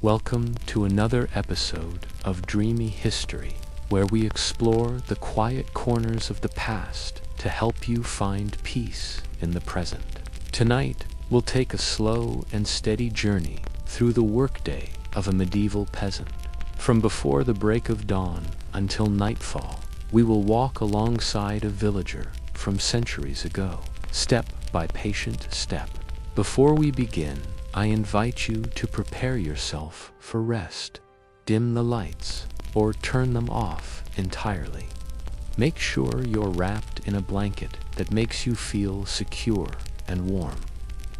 Welcome to another episode of Dreamy History, where we explore the quiet corners of the past to help you find peace in the present. Tonight, we'll take a slow and steady journey through the workday of a medieval peasant. From before the break of dawn until nightfall, we will walk alongside a villager from centuries ago, step by patient step. Before we begin, I invite you to prepare yourself for rest. Dim the lights or turn them off entirely. Make sure you're wrapped in a blanket that makes you feel secure and warm.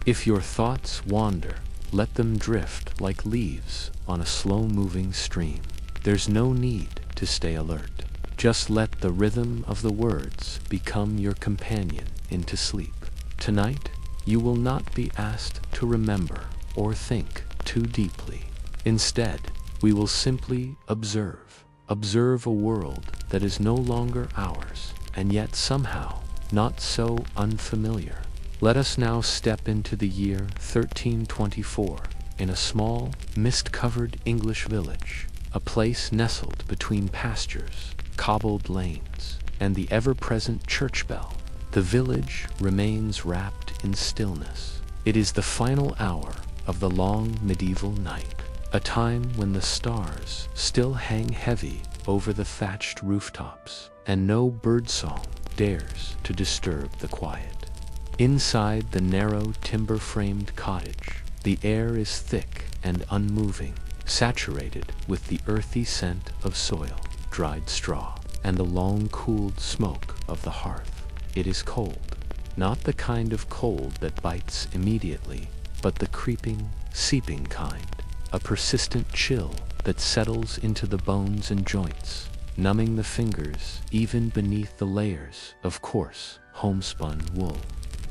If your thoughts wander, let them drift like leaves on a slow-moving stream. There's no need to stay alert. Just let the rhythm of the words become your companion into sleep. Tonight, you will not be asked to remember or think too deeply. Instead, we will simply observe a world that is no longer ours, and yet somehow not so unfamiliar. Let us now step into the year 1324 in a small, mist-covered English village, a place nestled between pastures, cobbled lanes, and the ever-present church bell. The village remains wrapped in stillness. It is the final hour of the long medieval night, a time when the stars still hang heavy over the thatched rooftops, and no birdsong dares to disturb the quiet. Inside the narrow timber-framed cottage, the air is thick and unmoving, saturated with the earthy scent of soil, dried straw, and the long-cooled smoke of the hearth. It is cold, not the kind of cold that bites immediately, but the creeping, seeping kind, a persistent chill that settles into the bones and joints, numbing the fingers even beneath the layers of coarse, homespun wool.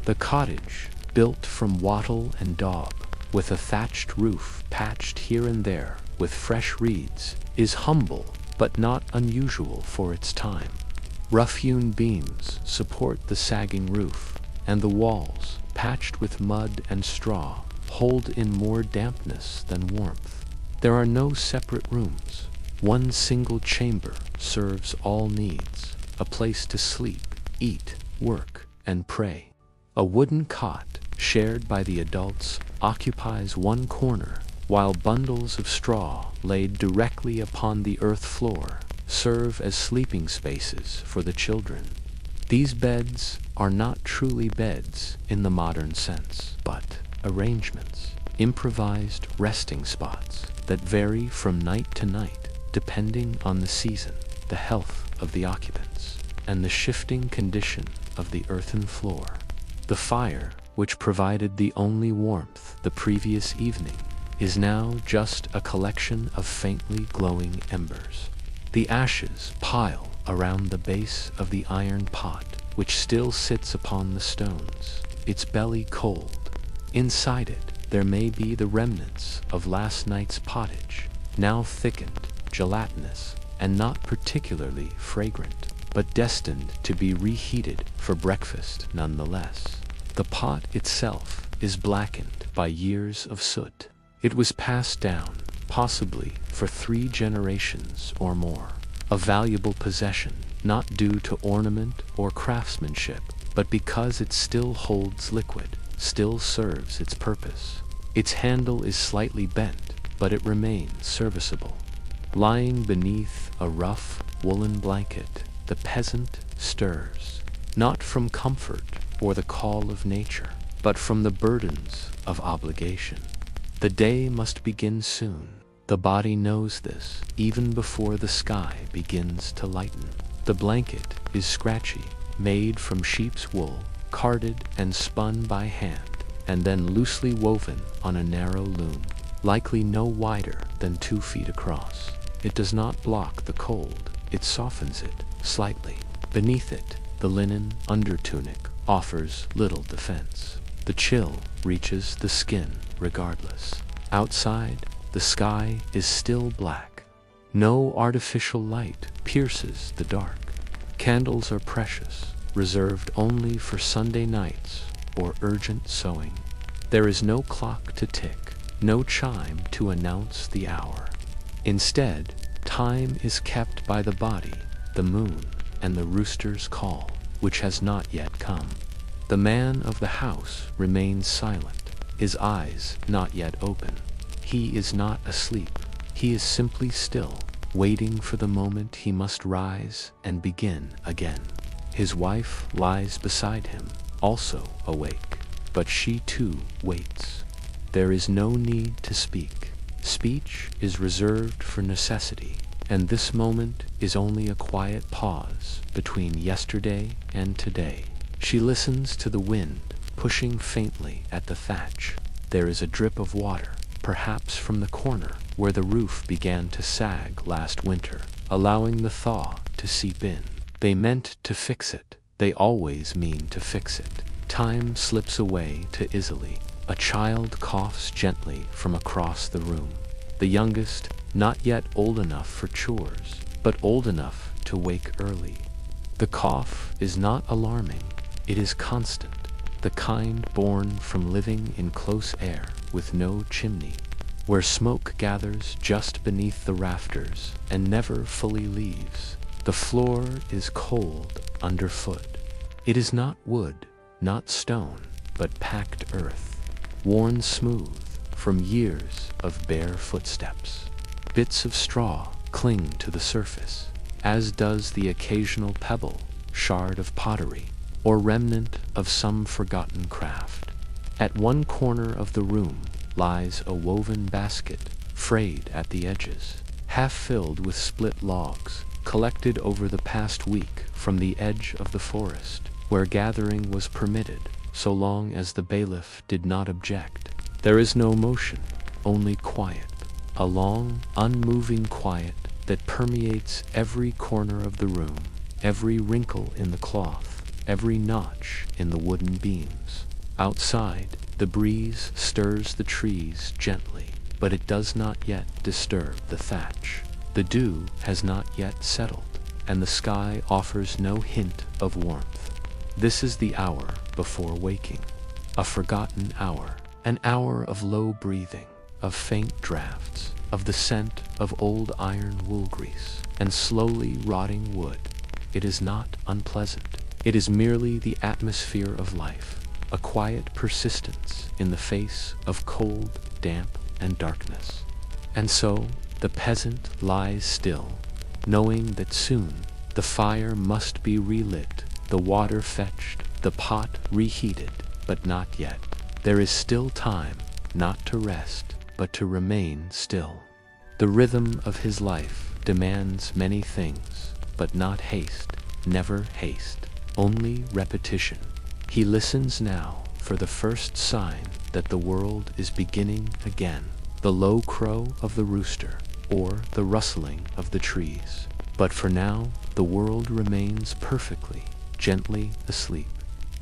The cottage, built from wattle and daub, with a thatched roof patched here and there with fresh reeds, is humble but not unusual for its time. Rough-hewn beams support the sagging roof, and the walls, patched with mud and straw, hold in more dampness than warmth. There are no separate rooms. One single chamber serves all needs, a place to sleep, eat, work, and pray. A wooden cot, shared by the adults, occupies one corner, while bundles of straw laid directly upon the earth floor serve as sleeping spaces for the children. These beds are not truly beds in the modern sense, but arrangements, improvised resting spots that vary from night to night depending on the season, the health of the occupants, and the shifting condition of the earthen floor. The fire, which provided the only warmth the previous evening, is now just a collection of faintly glowing embers. The ashes pile around the base of the iron pot, which still sits upon the stones, its belly cold. Inside it, there may be the remnants of last night's pottage, now thickened, gelatinous, and not particularly fragrant, but destined to be reheated for breakfast nonetheless. The pot itself is blackened by years of soot. It was passed down, possibly for 3 generations or more, a valuable possession not due to ornament or craftsmanship, but because it still holds liquid, still serves its purpose. Its handle is slightly bent, but it remains serviceable. Lying beneath a rough woolen blanket, the peasant stirs, not from comfort or the call of nature, but from the burdens of obligation. The day must begin soon. The body knows this, even before the sky begins to lighten. The blanket is scratchy, made from sheep's wool, carded and spun by hand, and then loosely woven on a narrow loom, likely no wider than 2 feet across. It does not block the cold, it softens it slightly. Beneath it, the linen undertunic offers little defense. The chill reaches the skin regardless. Outside, the sky is still black. No artificial light pierces the dark. Candles are precious, reserved only for Sunday nights or urgent sewing. There is no clock to tick, no chime to announce the hour. Instead, time is kept by the body, the moon, and the rooster's call, which has not yet come. The man of the house remains silent, his eyes not yet open. He is not asleep. He is simply still, waiting for the moment he must rise and begin again. His wife lies beside him, also awake, but she too waits. There is no need to speak. Speech is reserved for necessity, and this moment is only a quiet pause between yesterday and today. She listens to the wind pushing faintly at the thatch. There is a drip of water, perhaps from the corner where the roof began to sag last winter, allowing the thaw to seep in. They meant to fix it. They always mean to fix it. Time slips away too easily. A child coughs gently from across the room. The youngest, not yet old enough for chores, but old enough to wake early. The cough is not alarming. It is constant, the kind born from living in close air with no chimney, where smoke gathers just beneath the rafters and never fully leaves. The floor is cold underfoot. It is not wood, not stone, but packed earth, worn smooth from years of bare footsteps. Bits of straw cling to the surface, as does the occasional pebble, shard of pottery, or remnant of some forgotten craft. At one corner of the room lies a woven basket, frayed at the edges, half filled with split logs, collected over the past week from the edge of the forest, where gathering was permitted, so long as the bailiff did not object. There is no motion, only quiet, a long, unmoving quiet that permeates every corner of the room, every wrinkle in the cloth, every notch in the wooden beams. Outside, the breeze stirs the trees gently, but it does not yet disturb the thatch. The dew has not yet settled, and the sky offers no hint of warmth. This is the hour before waking, a forgotten hour, an hour of low breathing, of faint drafts, of the scent of old iron wool grease, and slowly rotting wood. It is not unpleasant. It is merely the atmosphere of life, a quiet persistence in the face of cold, damp, and darkness. And so, the peasant lies still, knowing that soon the fire must be relit, the water fetched, the pot reheated, but not yet. There is still time, not to rest, but to remain still. The rhythm of his life demands many things, but not haste, never haste, only repetition. He listens now for the first sign that the world is beginning again, the low crow of the rooster, or the rustling of the trees. But for now, the world remains perfectly, gently asleep.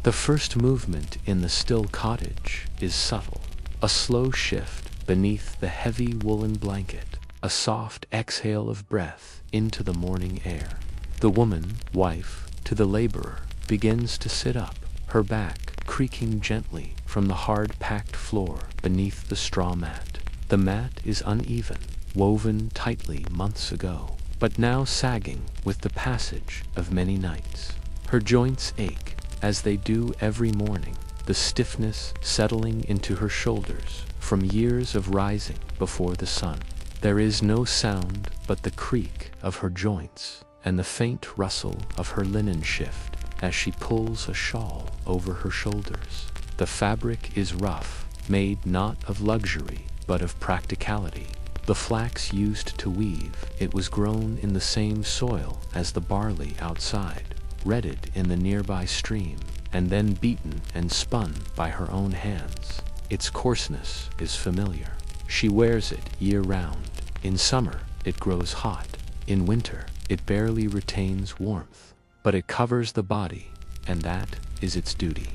The first movement in the still cottage is subtle, a slow shift beneath the heavy woolen blanket, a soft exhale of breath into the morning air. The woman, wife to the laborer, begins to sit up, her back creaking gently from the hard-packed floor beneath the straw mat. The mat is uneven, woven tightly months ago, but now sagging with the passage of many nights. Her joints ache, as they do every morning, the stiffness settling into her shoulders from years of rising before the sun. There is no sound but the creak of her joints and the faint rustle of her linen shift as she pulls a shawl over her shoulders. The fabric is rough, made not of luxury but of practicality. The flax used to weave, it was grown in the same soil as the barley outside, redded in the nearby stream, and then beaten and spun by her own hands. Its coarseness is familiar. She wears it year-round. In summer, it grows hot. In winter, it barely retains warmth. But it covers the body, and that is its duty.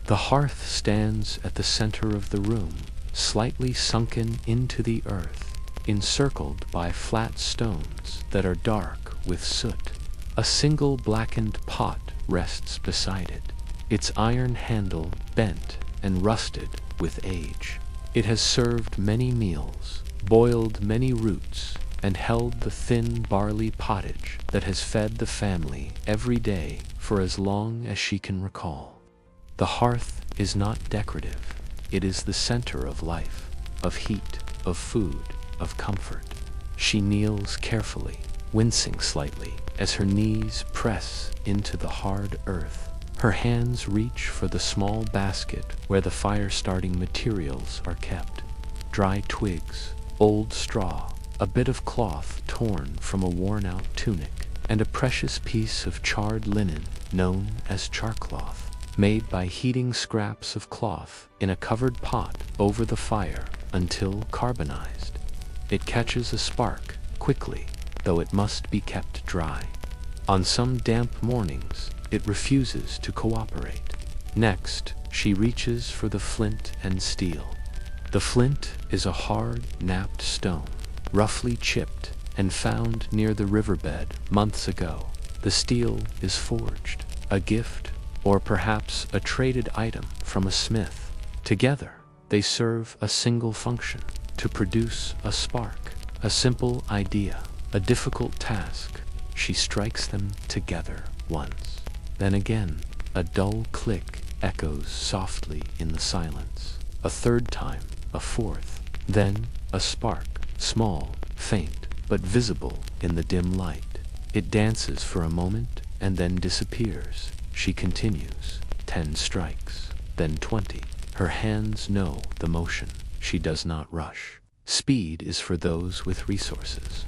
The hearth stands at the center of the room, slightly sunken into the earth, encircled by flat stones that are dark with soot. A single blackened pot rests beside it, its iron handle bent and rusted with age. It has served many meals, boiled many roots, and held the thin barley pottage that has fed the family every day for as long as she can recall. The hearth is not decorative. It is the center of life, of heat, of food, of comfort. She kneels carefully, wincing slightly as her knees press into the hard earth. Her hands reach for the small basket where the fire-starting materials are kept. Dry twigs, old straw, a bit of cloth torn from a worn-out tunic, and a precious piece of charred linen known as charcloth, made by heating scraps of cloth in a covered pot over the fire until carbonized. It catches a spark quickly, though it must be kept dry. On some damp mornings, it refuses to cooperate. Next, she reaches for the flint and steel. The flint is a hard, knapped stone, roughly chipped and found near the riverbed months ago. The steel is forged, a gift, or perhaps a traded item from a smith. Together, they serve a single function: to produce a spark, a simple idea, a difficult task. She strikes them together once. Then again, a dull click echoes softly in the silence. A third time, a fourth. Then a spark, small, faint, but visible in the dim light. It dances for a moment and then disappears. She continues. 10 strikes, then 20. Her hands know the motion. She does not rush. Speed is for those with resources.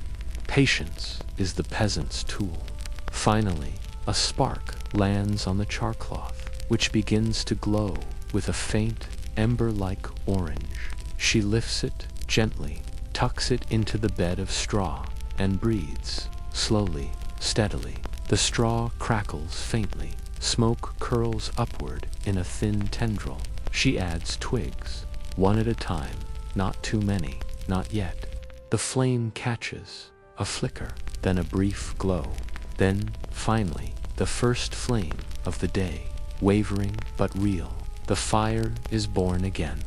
Patience is the peasant's tool. Finally, a spark lands on the charcloth, which begins to glow with a faint, ember-like orange. She lifts it gently, tucks it into the bed of straw, and breathes, slowly, steadily. The straw crackles faintly. Smoke curls upward in a thin tendril. She adds twigs, one at a time, not too many, not yet. The flame catches, a flicker, then a brief glow. Then, finally, the first flame of the day, wavering but real. The fire is born again.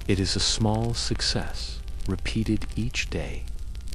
It is a small success, repeated each day.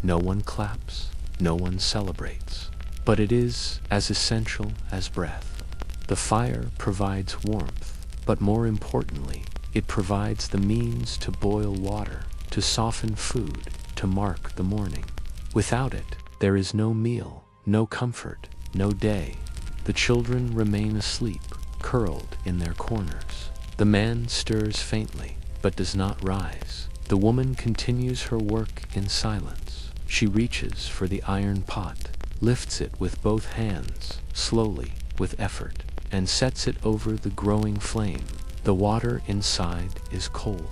No one claps, no one celebrates, but it is as essential as breath. The fire provides warmth, but more importantly, it provides the means to boil water, to soften food, to mark the morning. Without it, there is no meal, no comfort, no day. The children remain asleep, curled in their corners. The man stirs faintly, but does not rise. The woman continues her work in silence. She reaches for the iron pot, lifts it with both hands, slowly, with effort, and sets it over the growing flame. The water inside is cold.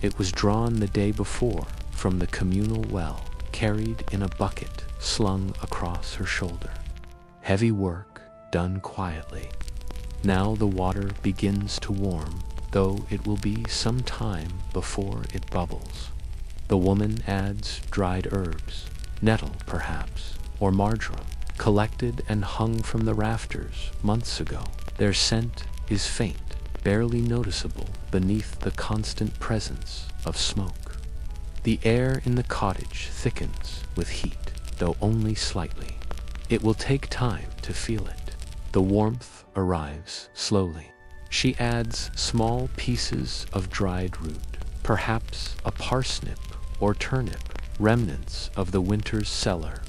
It was drawn the day before from the communal well, carried in a bucket slung across her shoulder. Heavy work done quietly. Now the water begins to warm, though it will be some time before it bubbles. The woman adds dried herbs, nettle perhaps, or marjoram, collected and hung from the rafters months ago. Their scent is faint, barely noticeable beneath the constant presence of smoke. The air in the cottage thickens with heat, though only slightly. It will take time to feel it. The warmth arrives slowly. She adds small pieces of dried root, perhaps a parsnip or turnip, remnants of the winter's cellar.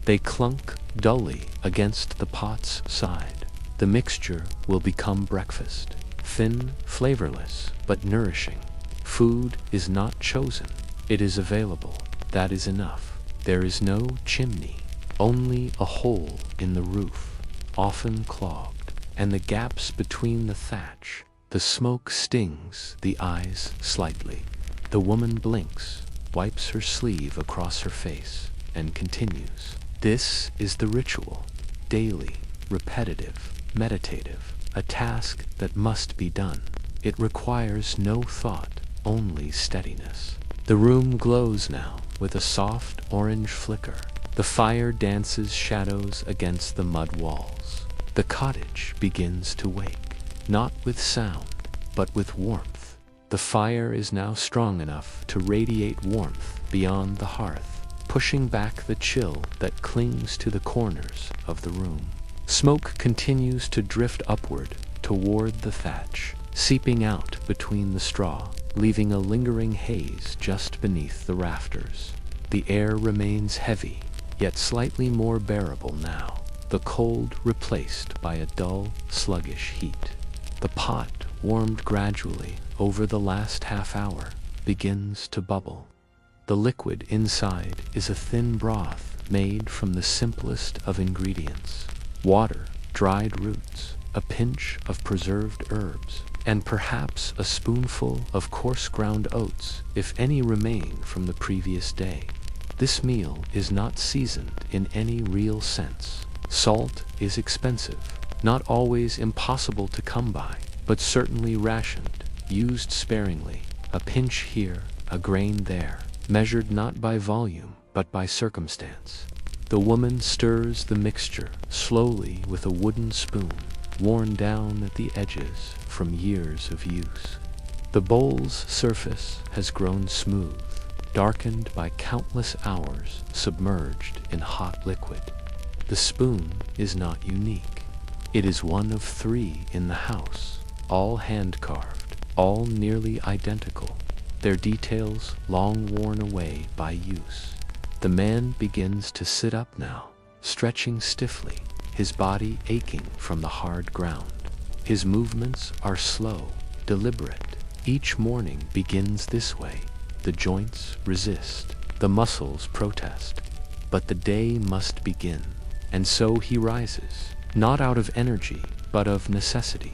They clunk dully against the pot's side. The mixture will become breakfast, thin, flavorless, but nourishing. Food is not chosen. It is available. That is enough. There is no chimney, only a hole in the roof, often clogged, and the gaps between the thatch. The smoke stings the eyes slightly. The woman blinks, wipes her sleeve across her face, and continues. This is the ritual, daily, repetitive, meditative, a task that must be done. It requires no thought, only steadiness. The room glows now with a soft orange flicker. The fire dances shadows against the mud walls. The cottage begins to wake, not with sound, but with warmth. The fire is now strong enough to radiate warmth beyond the hearth, pushing back the chill that clings to the corners of the room. Smoke continues to drift upward toward the thatch, seeping out between the straw, leaving a lingering haze just beneath the rafters. The air remains heavy, yet slightly more bearable now, the cold replaced by a dull, sluggish heat. The pot, warmed gradually over the last half hour, begins to bubble. The liquid inside is a thin broth made from the simplest of ingredients: water, dried roots, a pinch of preserved herbs, and perhaps a spoonful of coarse ground oats, if any remain from the previous day. This meal is not seasoned in any real sense. Salt is expensive, not always impossible to come by, but certainly rationed, used sparingly, a pinch here, a grain there, measured not by volume, but by circumstance. The woman stirs the mixture slowly with a wooden spoon, worn down at the edges from years of use. The bowl's surface has grown smooth, darkened by countless hours submerged in hot liquid. The spoon is not unique. It is one of 3 in the house, all hand-carved, all nearly identical, their details long worn away by use. The man begins to sit up now, stretching stiffly, his body aching from the hard ground. His movements are slow, deliberate. Each morning begins this way. The joints resist, the muscles protest. But the day must begin, and so he rises, not out of energy, but of necessity.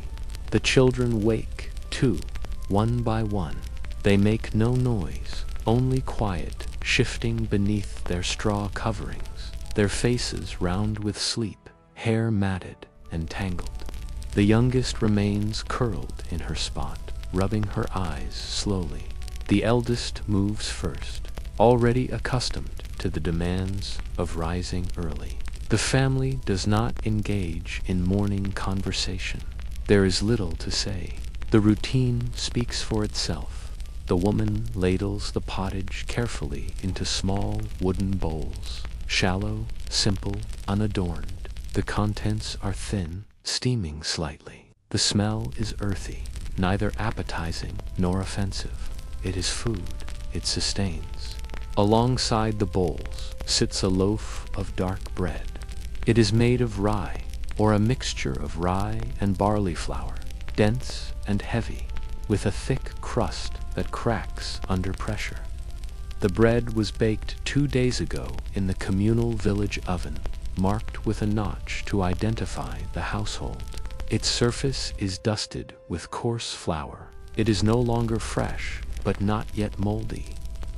The children wake, too, one by one. They make no noise, only quiet, shifting beneath their straw coverings, their faces round with sleep, hair matted and tangled. The youngest remains curled in her spot, rubbing her eyes slowly. The eldest moves first, already accustomed to the demands of rising early. The family does not engage in morning conversation. There is little to say. The routine speaks for itself. The woman ladles the pottage carefully into small wooden bowls, shallow, simple, unadorned. The contents are thin, steaming slightly. The smell is earthy, neither appetizing nor offensive. It is food. It sustains. Alongside the bowls sits a loaf of dark bread. It is made of rye, or a mixture of rye and barley flour, dense and heavy, with a thick crust that cracks under pressure. The bread was baked 2 days ago in the communal village oven, marked with a notch to identify the household. Its surface is dusted with coarse flour. It is no longer fresh, but not yet moldy.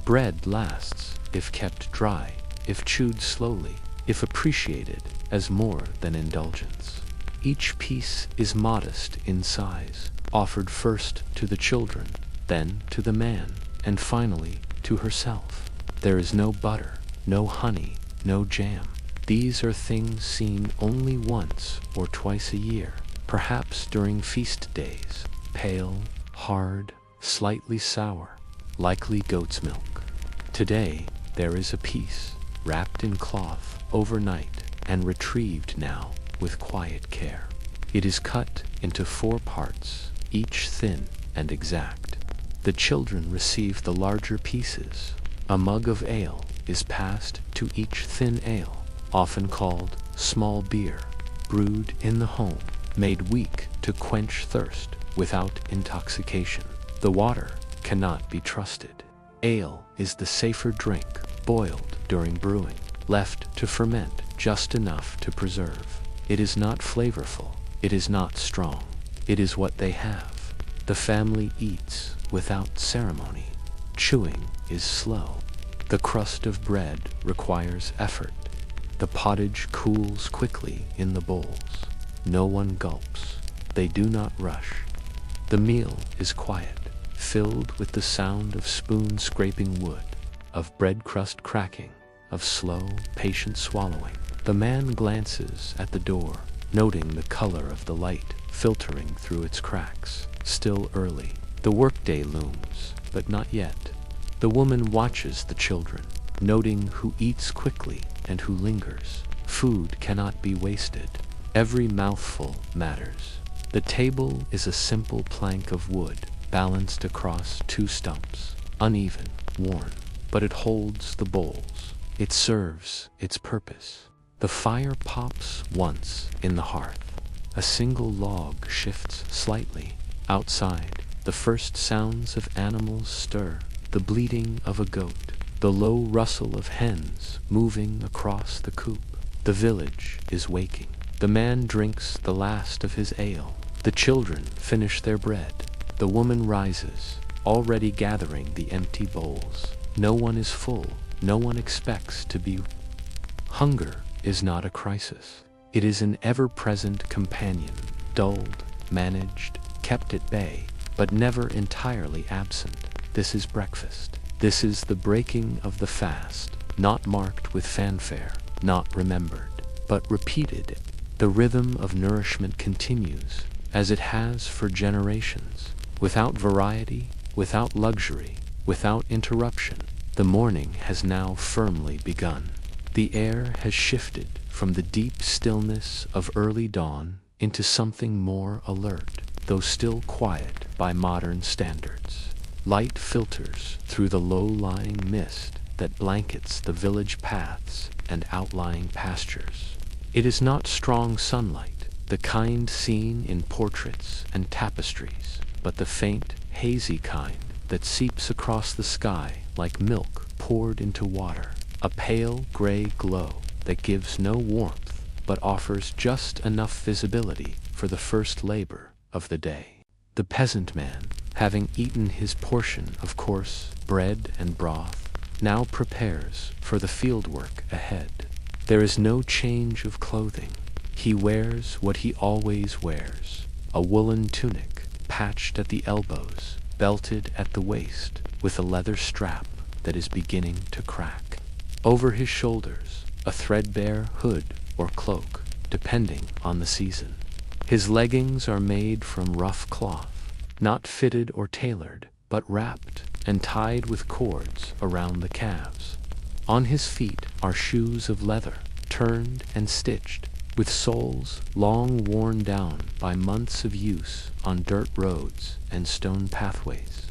Bread lasts if kept dry, if chewed slowly, if appreciated as more than indulgence. Each piece is modest in size, offered first to the children, then to the man, and finally to herself. There is no butter, no honey, no jam. These are things seen only once or twice a year, perhaps during feast days, pale, hard, slightly sour, likely goat's milk. Today, there is a piece, wrapped in cloth overnight and retrieved now with quiet care. It is cut into 4 parts, each thin and exact. The children receive the larger pieces. A mug of ale is passed to each thin ale, often called small beer, brewed in the home, made weak to quench thirst without intoxication. The water cannot be trusted. Ale is the safer drink, boiled during brewing, left to ferment just enough to preserve. It is not flavorful. It is not strong. It is what they have. The family eats without ceremony. Chewing is slow. The crust of bread requires effort. The pottage cools quickly in the bowls. No one gulps. They do not rush. The meal is quiet, filled with the sound of spoon scraping wood, of bread crust cracking, of slow, patient swallowing. The man glances at the door, noting the color of the light filtering through its cracks. Still early. The workday looms, but not yet. The woman watches the children, noting who eats quickly and who lingers. Food cannot be wasted. Every mouthful matters. The table is a simple plank of wood, balanced across two stumps, uneven, worn, but it holds the bowls. It serves its purpose. The fire pops once in the hearth. A single log shifts slightly. Outside, the first sounds of animals stir, the bleating of a goat, the low rustle of hens moving across the coop. The village is waking. The man drinks the last of his ale. The children finish their bread. The woman rises, already gathering the empty bowls. No one is full. No one expects to be. Hunger is not a crisis. It is an ever-present companion, dulled, managed, kept at bay, but never entirely absent. This is breakfast. This is the breaking of the fast, not marked with fanfare, not remembered, but repeated. The rhythm of nourishment continues, as it has for generations, without variety, without luxury, without interruption. The morning has now firmly begun. The air has shifted from the deep stillness of early dawn into something more alert, though still quiet by modern standards. Light filters through the low-lying mist that blankets the village paths and outlying pastures. It is not strong sunlight, the kind seen in portraits and tapestries, but the faint, hazy kind that seeps across the sky like milk poured into water, a pale gray glow that gives no warmth but offers just enough visibility for the first labor of the day. The peasant man, having eaten his portion of coarse bread and broth, now prepares for the fieldwork ahead. There is no change of clothing. He wears what he always wears, a woolen tunic, patched at the elbows, belted at the waist, with a leather strap that is beginning to crack. Over his shoulders, a threadbare hood or cloak, depending on the season. His leggings are made from rough cloth, not fitted or tailored, but wrapped and tied with cords around the calves. On his feet are shoes of leather, turned and stitched, with soles long worn down by months of use on dirt roads and stone pathways.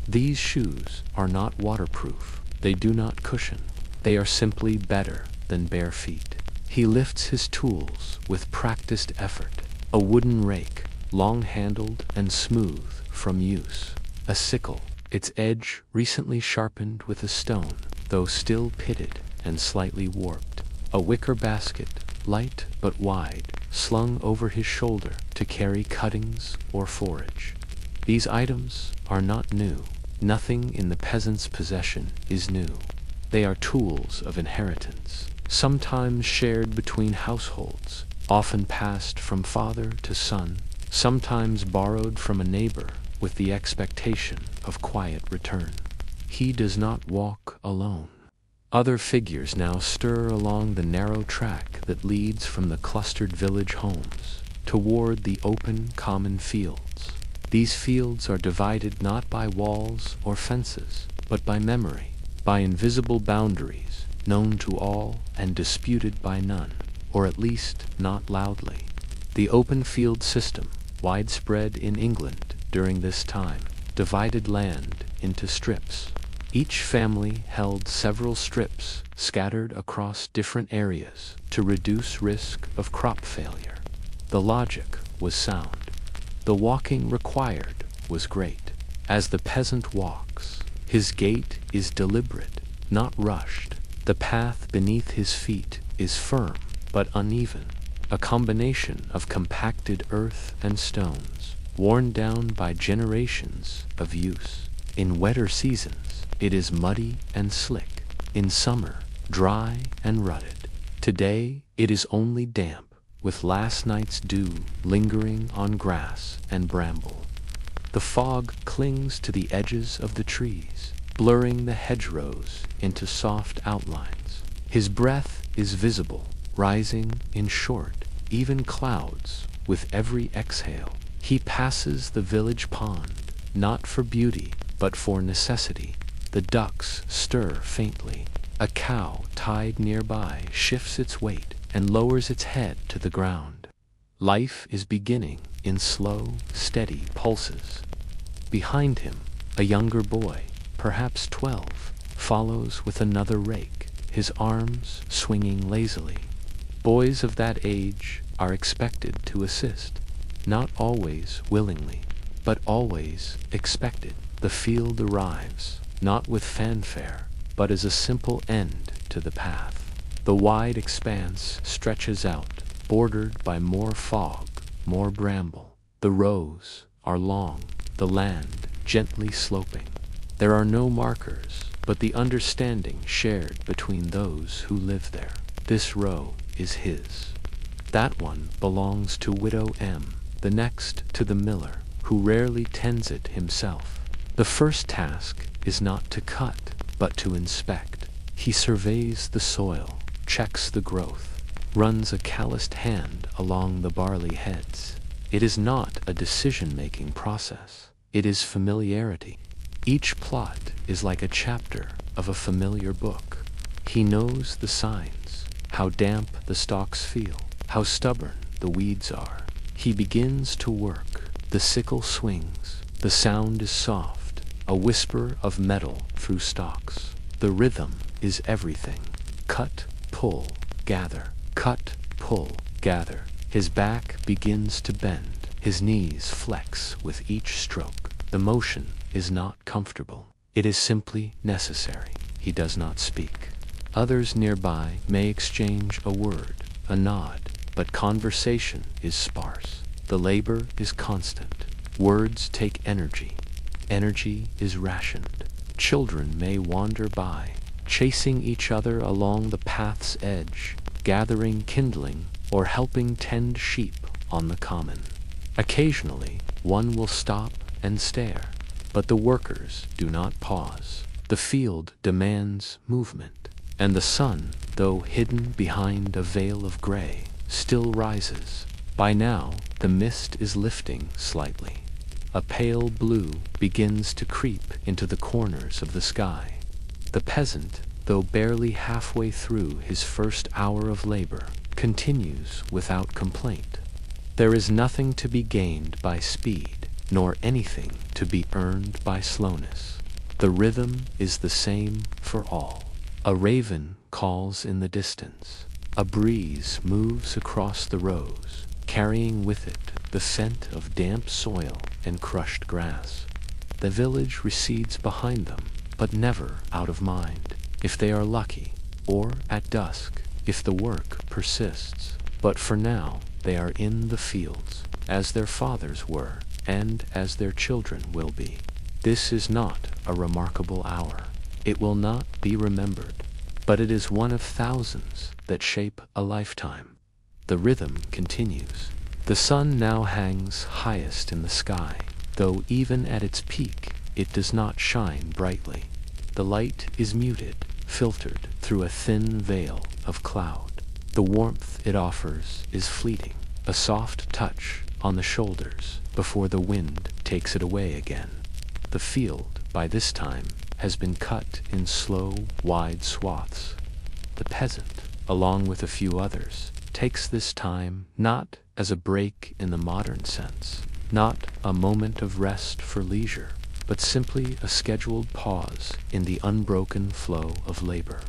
These shoes are not waterproof. They do not cushion. They are simply better than bare feet. He lifts his tools with practiced effort, a wooden rake, long-handled and smooth from use, a sickle, its edge recently sharpened with a stone, though still pitted and slightly warped, a wicker basket, light but wide, slung over his shoulder to carry cuttings or forage. These items are not new. Nothing in the peasant's possession is new. They are tools of inheritance, sometimes shared between households, often passed from father to son, sometimes borrowed from a neighbor with the expectation of quiet return. He does not walk alone. Other figures now stir along the narrow track that leads from the clustered village homes toward the open common fields. These fields are divided not by walls or fences, but by memory, by invisible boundaries known to all and disputed by none, or at least not loudly. The open field system, widespread in England during this time, divided land into strips. Each family held several strips scattered across different areas to reduce risk of crop failure. The logic was sound. The walking required was great. As the peasant walks, his gait is deliberate, not rushed. The path beneath his feet is firm but uneven, a combination of compacted earth and stones, worn down by generations of use. In wetter seasons, it is muddy and slick. In summer, dry and rutted. Today, it is only damp, with last night's dew lingering on grass and bramble. The fog clings to the edges of the trees, blurring the hedgerows into soft outlines. His breath is visible, rising in short, even clouds with every exhale. He passes the village pond, not for beauty, but for necessity. The ducks stir faintly. A cow tied nearby shifts its weight and lowers its head to the ground. Life is beginning in slow, steady pulses. Behind him, a younger boy, perhaps 12, follows with another rake, his arms swinging lazily. Boys of that age are expected to assist, not always willingly, but always expected. The field arrives, not with fanfare, but as a simple end to the path. The wide expanse stretches out, bordered by more fog, more bramble. The rows are long, the land gently sloping. There are no markers, but the understanding shared between those who live there. This row is his. That one belongs to Widow M, the next to the miller, who rarely tends it himself. The first task is not to cut, but to inspect. He surveys the soil, checks the growth, runs a calloused hand along the barley heads. It is not a decision-making process. It is familiarity. Each plot is like a chapter of a familiar book. He knows the signs, how damp the stalks feel, how stubborn the weeds are. He begins to work. The sickle swings. The sound is soft, a whisper of metal through stalks. The rhythm is everything. Cut, pull, gather. Cut, pull, gather. His back begins to bend. His knees flex with each stroke. The motion is not comfortable. It is simply necessary. He does not speak. Others nearby may exchange a word, a nod, but conversation is sparse. The labor is constant. Words take energy. Energy is rationed. Children may wander by, chasing each other along the path's edge, gathering kindling or helping tend sheep on the common. Occasionally, one will stop and stare, but the workers do not pause. The field demands movement, and the sun, though hidden behind a veil of gray, still rises. By now, the mist is lifting slightly. A pale blue begins to creep into the corners of the sky. The peasant, though barely halfway through his first hour of labor, continues without complaint. There is nothing to be gained by speed, nor anything to be earned by slowness. The rhythm is the same for all. A raven calls in the distance. A breeze moves across the rows, carrying with it the scent of damp soil and crushed grass. The village recedes behind them, but never out of mind, if they are lucky, or at dusk, if the work persists. But for now, they are in the fields, as their fathers were, and as their children will be. This is not a remarkable hour. It will not be remembered, but it is one of thousands that shape a lifetime. The rhythm continues. The sun now hangs highest in the sky, though even at its peak, it does not shine brightly. The light is muted, filtered through a thin veil of cloud. The warmth it offers is fleeting, a soft touch on the shoulders before the wind takes it away again. The field, by this time, has been cut in slow, wide swaths. The peasant, along with a few others, takes this time not as a break in the modern sense, not a moment of rest for leisure, but simply a scheduled pause in the unbroken flow of labor.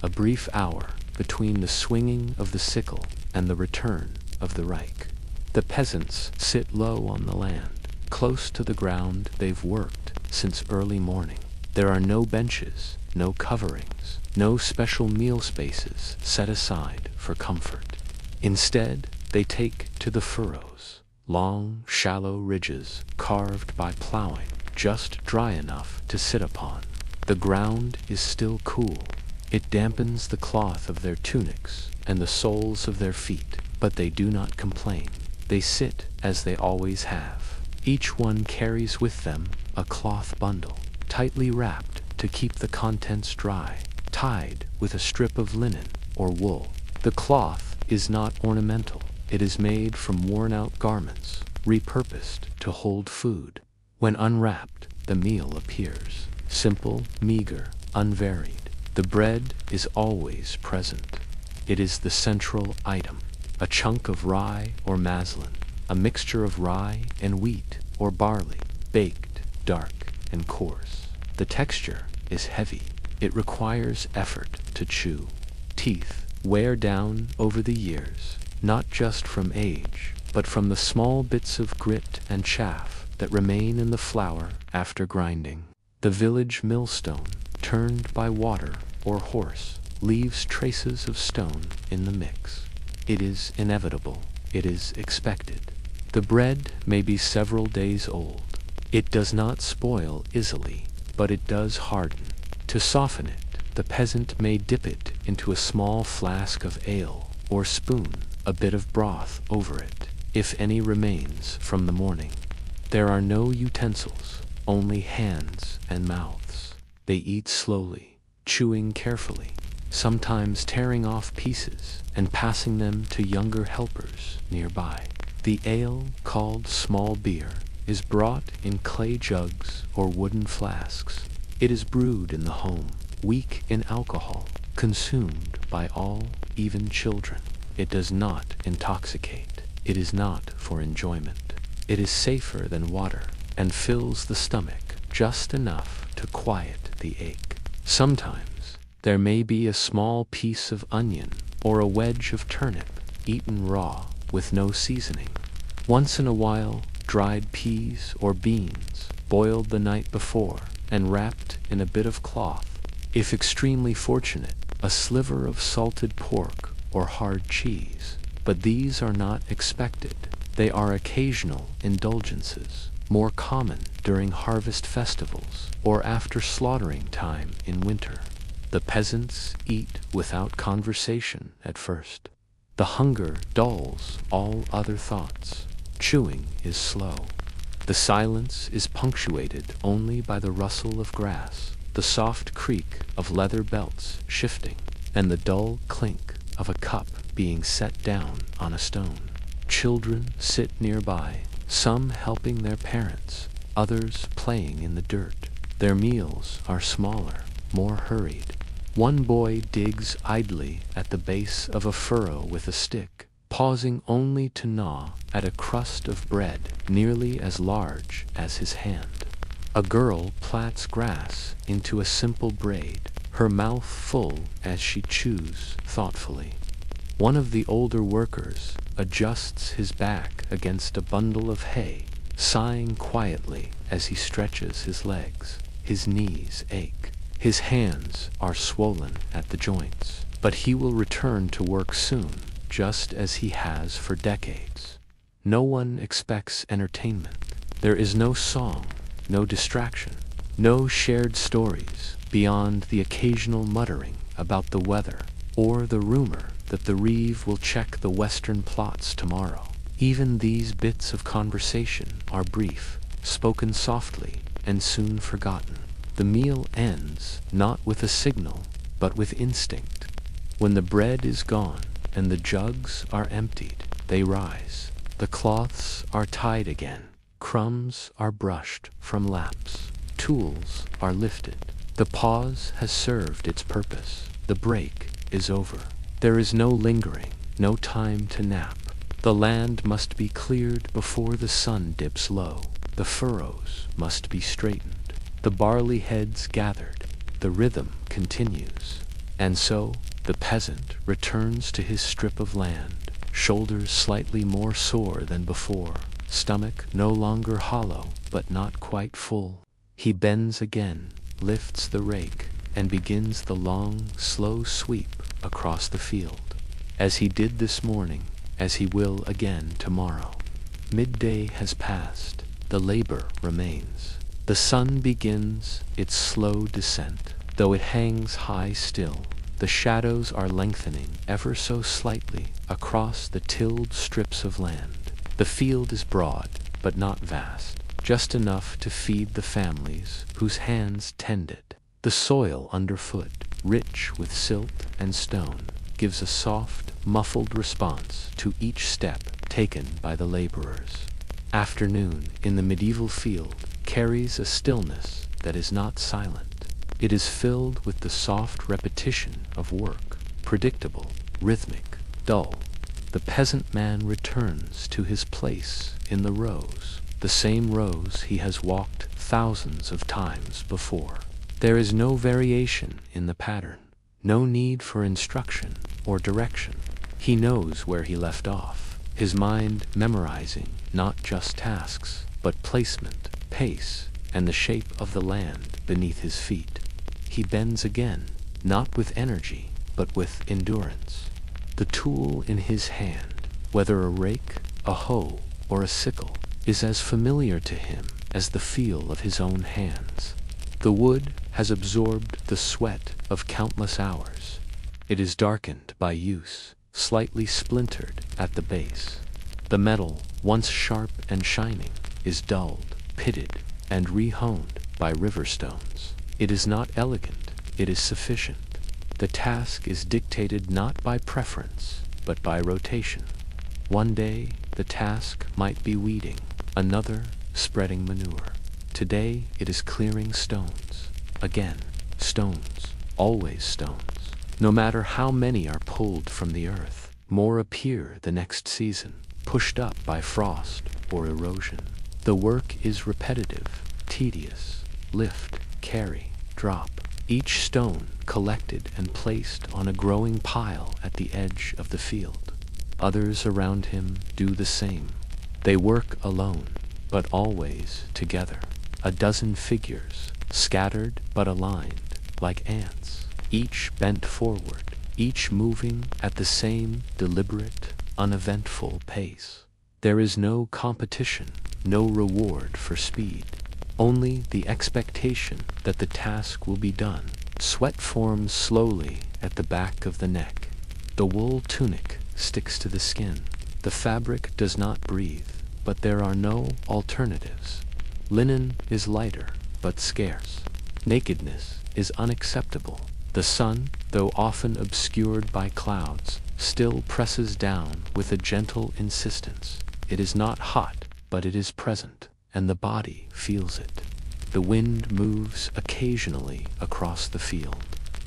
A brief hour between the swinging of the sickle and the return of the rake. The peasants sit low on the land, close to the ground they've worked since early morning. There are no benches, no coverings, no special meal spaces set aside for comfort. Instead, they take to the furrows, long, shallow ridges carved by plowing, just dry enough to sit upon. The ground is still cool. It dampens the cloth of their tunics and the soles of their feet, but they do not complain. They sit as they always have. Each one carries with them a cloth bundle, tightly wrapped to keep the contents dry, tied with a strip of linen or wool. The cloth is not ornamental. It is made from worn-out garments, repurposed to hold food. When unwrapped, the meal appears. Simple, meager, unvaried. The bread is always present. It is the central item. A chunk of rye or maslin, a mixture of rye and wheat or barley, baked, dark, and coarse. The texture is heavy. It requires effort to chew. Teeth wear down over the years, not just from age, but from the small bits of grit and chaff that remain in the flour after grinding. The village millstone, turned by water or horse, leaves traces of stone in the mix. It is inevitable. It is expected. The bread may be several days old. It does not spoil easily, but it does harden. To soften it, the peasant may dip it into a small flask of ale, or spoon a bit of broth over it, if any remains from the morning. There are no utensils, only hands and mouths. They eat slowly, chewing carefully, sometimes tearing off pieces and passing them to younger helpers nearby. The ale, called small beer, is brought in clay jugs or wooden flasks. It is brewed in the home, weak in alcohol, consumed by all, even children. It does not intoxicate. It is not for enjoyment. It is safer than water and fills the stomach just enough to quiet the ache. Sometimes there may be a small piece of onion or a wedge of turnip eaten raw with no seasoning. Once in a while, dried peas or beans, boiled the night before and wrapped in a bit of cloth. If extremely fortunate, a sliver of salted pork or hard cheese. But these are not expected. They are occasional indulgences, more common during harvest festivals or after slaughtering time in winter. The peasants eat without conversation at first. The hunger dulls all other thoughts. Chewing is slow. The silence is punctuated only by the rustle of grass, the soft creak of leather belts shifting, and the dull clink of a cup being set down on a stone. Children sit nearby, some helping their parents, others playing in the dirt. Their meals are smaller, more hurried. One boy digs idly at the base of a furrow with a stick, pausing only to gnaw at a crust of bread nearly as large as his hand. A girl plats grass into a simple braid, her mouth full as she chews thoughtfully. One of the older workers adjusts his back against a bundle of hay, sighing quietly as he stretches his legs. His knees ache. His hands are swollen at the joints, but he will return to work soon, just as he has for decades. No one expects entertainment. There is no song, no distraction, no shared stories beyond the occasional muttering about the weather or the rumor that the reeve will check the western plots tomorrow. Even these bits of conversation are brief, spoken softly, and soon forgotten. The meal ends not with a signal, but with instinct. When the bread is gone and the jugs are emptied, they rise. The cloths are tied again. Crumbs are brushed from laps. Tools are lifted. The pause has served its purpose. The break is over. There is no lingering, no time to nap. The land must be cleared before the sun dips low. The furrows must be straightened. The barley heads gathered. The rhythm continues. And so the peasant returns to his strip of land, shoulders slightly more sore than before, stomach no longer hollow but not quite full. He bends again, lifts the rake, and begins the long, slow sweep across the field. As he did this morning, as he will again tomorrow. Midday has passed. The labor remains. The sun begins its slow descent. Though it hangs high still, the shadows are lengthening ever so slightly across the tilled strips of land. The field is broad, but not vast, just enough to feed the families whose hands tend it. The soil underfoot, rich with silt and stone, gives a soft, muffled response to each step taken by the laborers. Afternoon in the medieval field carries a stillness that is not silent. It is filled with the soft repetition of work, predictable, rhythmic, dull. The peasant man returns to his place in the rows, the same rows he has walked thousands of times before. There is no variation in the pattern, no need for instruction or direction. He knows where he left off, his mind memorizing not just tasks, but placement, pace, and the shape of the land beneath his feet. He bends again, not with energy, but with endurance. The tool in his hand, whether a rake, a hoe, or a sickle, is as familiar to him as the feel of his own hands. The wood has absorbed the sweat of countless hours. It is darkened by use, slightly splintered at the base. The metal, once sharp and shining, is dulled, pitted, and rehoned by river stones. It is not elegant, it is sufficient. The task is dictated not by preference, but by rotation. One day, the task might be weeding, another, spreading manure. Today, it is clearing stones. Again, stones, always stones. No matter how many are pulled from the earth, more appear the next season, pushed up by frost or erosion. The work is repetitive, tedious. Lift, carry, drop. Each stone collected and placed on a growing pile at the edge of the field. Others around him do the same. They work alone, but always together. A dozen figures, scattered but aligned, like ants, each bent forward, each moving at the same deliberate, uneventful pace. There is no competition, no reward for speed, only the expectation that the task will be done. Sweat forms slowly at the back of the neck. The wool tunic sticks to the skin. The fabric does not breathe, but there are no alternatives. Linen is lighter, but scarce. Nakedness is unacceptable. The sun, though often obscured by clouds, still presses down with a gentle insistence. It is not hot, but it is present, and the body feels it. The wind moves occasionally across the field.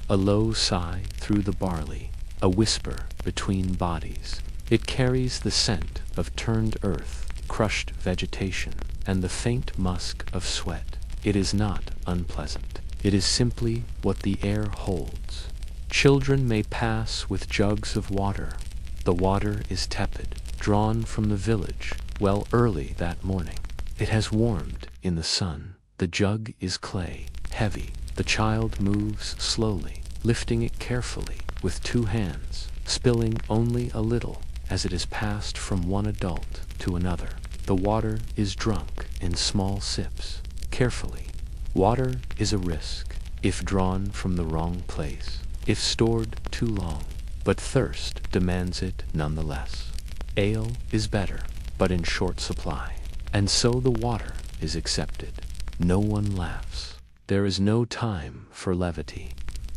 A low sigh through the barley, a whisper between bodies. It carries the scent of turned earth, crushed vegetation, and the faint musk of sweat. It is not unpleasant. It is simply what the air holds. Children may pass with jugs of water. The water is tepid, drawn from the village, well early that morning. It has warmed in the sun. The jug is clay, heavy. The child moves slowly, lifting it carefully with 2 hands, spilling only a little as it is passed from one adult to another. The water is drunk in small sips, carefully. Water is a risk, if drawn from the wrong place, if stored too long, but thirst demands it nonetheless. Ale is better, but in short supply, and so the water is accepted. No one laughs. There is no time for levity.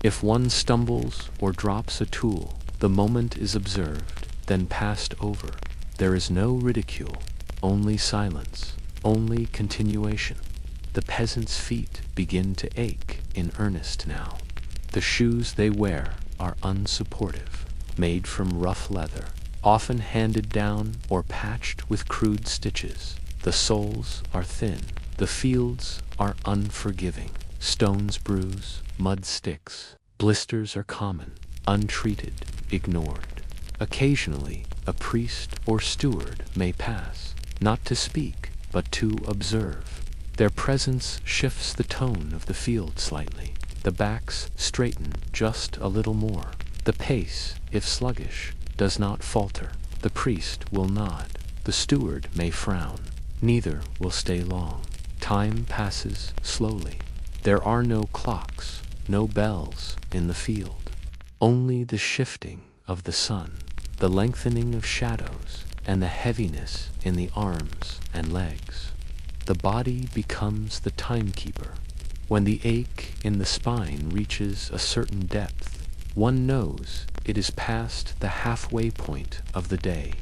If one stumbles or drops a tool, the moment is observed, then passed over. There is no ridicule, only silence, only continuation. The peasants' feet begin to ache in earnest now. The shoes they wear are unsupportive, made from rough leather, often handed down or patched with crude stitches. The soles are thin. The fields are unforgiving. Stones bruise, mud sticks, blisters are common, untreated, ignored. Occasionally, a priest or steward may pass, not to speak, but to observe. Their presence shifts the tone of the field slightly. The backs straighten just a little more. The pace, if sluggish, does not falter. The priest will nod. The steward may frown. Neither will stay long. Time passes slowly. There are no clocks, no bells in the field. Only the shifting of the sun, the lengthening of shadows, and the heaviness in the arms and legs. The body becomes the timekeeper. When the ache in the spine reaches a certain depth, one knows it is past the halfway point of the day.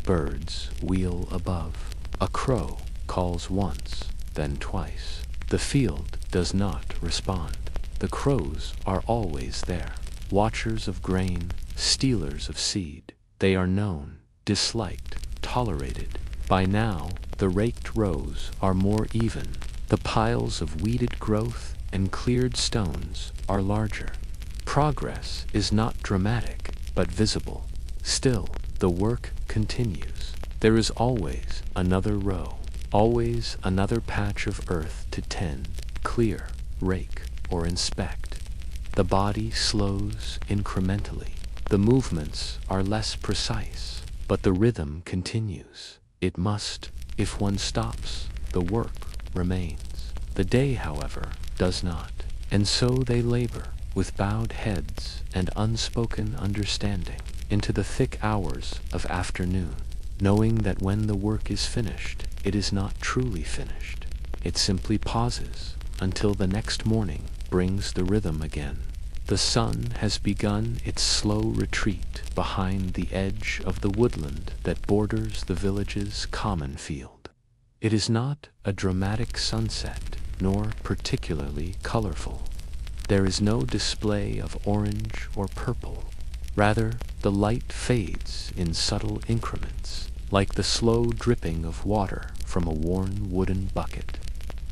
Birds wheel above. A crow calls once, than twice. The field does not respond. The crows are always there. Watchers of grain, stealers of seed. They are known, disliked, tolerated. By now, the raked rows are more even. The piles of weeded growth and cleared stones are larger. Progress is not dramatic, but visible. Still, the work continues. There is always another row, always another patch of earth to tend, clear, rake, or inspect. The body slows incrementally. The movements are less precise, but the rhythm continues. It must. If one stops, the work remains. The day, however, does not. And so they labor, with bowed heads and unspoken understanding, into the thick hours of afternoon, knowing that when the work is finished, it is not truly finished. It simply pauses until the next morning brings the rhythm again. The sun has begun its slow retreat behind the edge of the woodland that borders the village's common field. It is not a dramatic sunset, nor particularly colorful. There is no display of orange or purple. Rather, the light fades in subtle increments, like the slow dripping of water from a worn wooden bucket.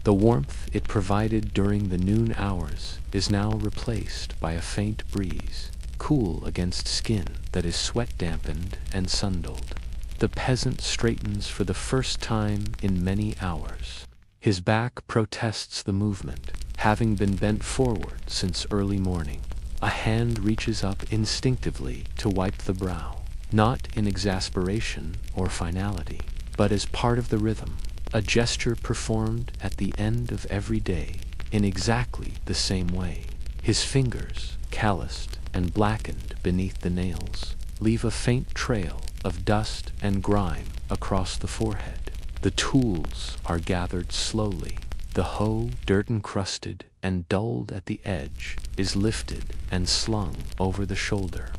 The warmth it provided during the noon hours is now replaced by a faint breeze, cool against skin that is sweat-dampened and sun-dulled. The peasant straightens for the first time in many hours. His back protests the movement, having been bent forward since early morning. A hand reaches up instinctively to wipe the brow, not in exasperation or finality, but as part of the rhythm, a gesture performed at the end of every day in exactly the same way. His fingers, calloused and blackened beneath the nails, leave a faint trail of dust and grime across the forehead. The tools are gathered slowly. The hoe, dirt-encrusted and dulled at the edge, is lifted and slung over the shoulder.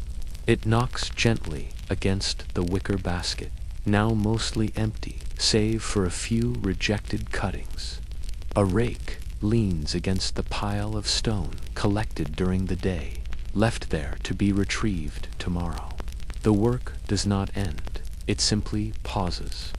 It knocks gently against the wicker basket, now mostly empty, save for a few rejected cuttings. A rake leans against the pile of stone collected during the day, left there to be retrieved tomorrow. The work does not end. It simply pauses.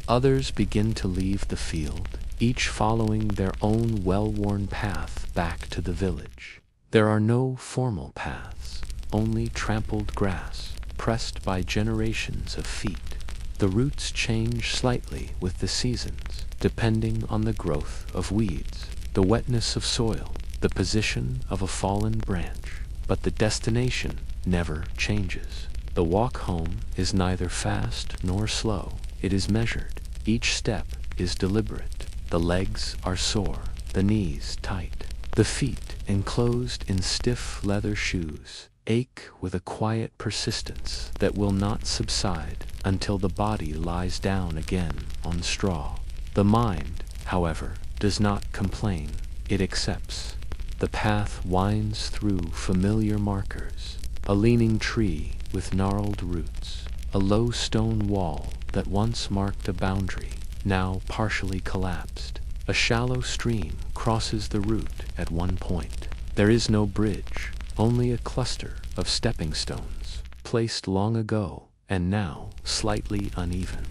Others begin to leave the field, each following their own well-worn path back to the village. There are no formal paths, only trampled grass, pressed by generations of feet. The roots change slightly with the seasons, depending on the growth of weeds, the wetness of soil, the position of a fallen branch, but the destination never changes. The walk home is neither fast nor slow. It is measured. Each step is deliberate. The legs are sore, the knees tight. The feet, enclosed in stiff leather shoes, ache with a quiet persistence that will not subside until the body lies down again on straw. The mind, however, does not complain. It accepts. The path winds through familiar markers, a leaning tree with gnarled roots, a low stone wall that once marked a boundary, now partially collapsed. A shallow stream crosses the route at one point. There is no bridge, only a cluster of stepping stones, placed long ago and now slightly uneven.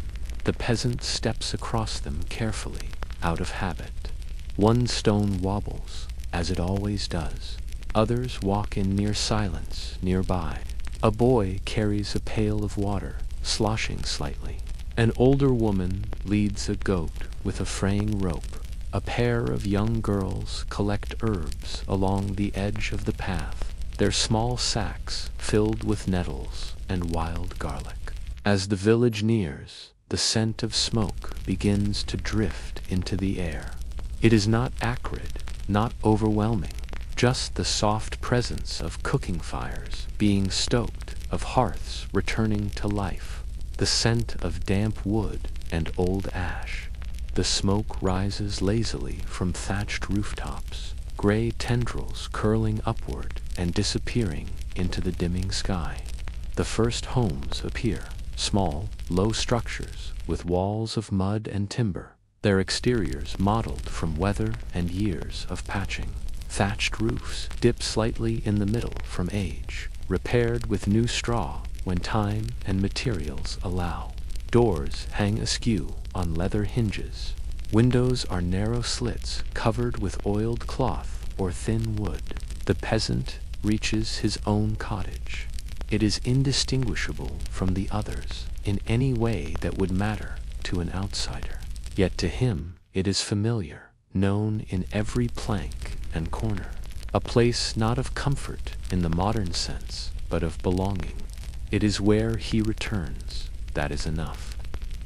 The peasant steps across them carefully, out of habit. One stone wobbles, as it always does. Others walk in near silence nearby. A boy carries a pail of water, sloshing slightly. An older woman leads a goat with a fraying rope. A pair of young girls collect herbs along the edge of the path, their small sacks filled with nettles and wild garlic. As the village nears, the scent of smoke begins to drift into the air. It is not acrid, not overwhelming, just the soft presence of cooking fires being stoked, of hearths returning to life, the scent of damp wood and old ash. The smoke rises lazily from thatched rooftops, gray tendrils curling upward and disappearing into the dimming sky. The first homes appear, small, low structures with walls of mud and timber. their exteriors modeled from weather and years of patching. Thatched roofs dip slightly in the middle from age, repaired with new straw when time and materials allow. Doors hang askew on leather hinges. Windows are narrow slits covered with oiled cloth or thin wood. The peasant reaches his own cottage. It is indistinguishable from the others in any way that would matter to an outsider. Yet to him it is familiar, known in every plank and corner. A place not of comfort in the modern sense, but of belonging. It is where he returns. That is enough.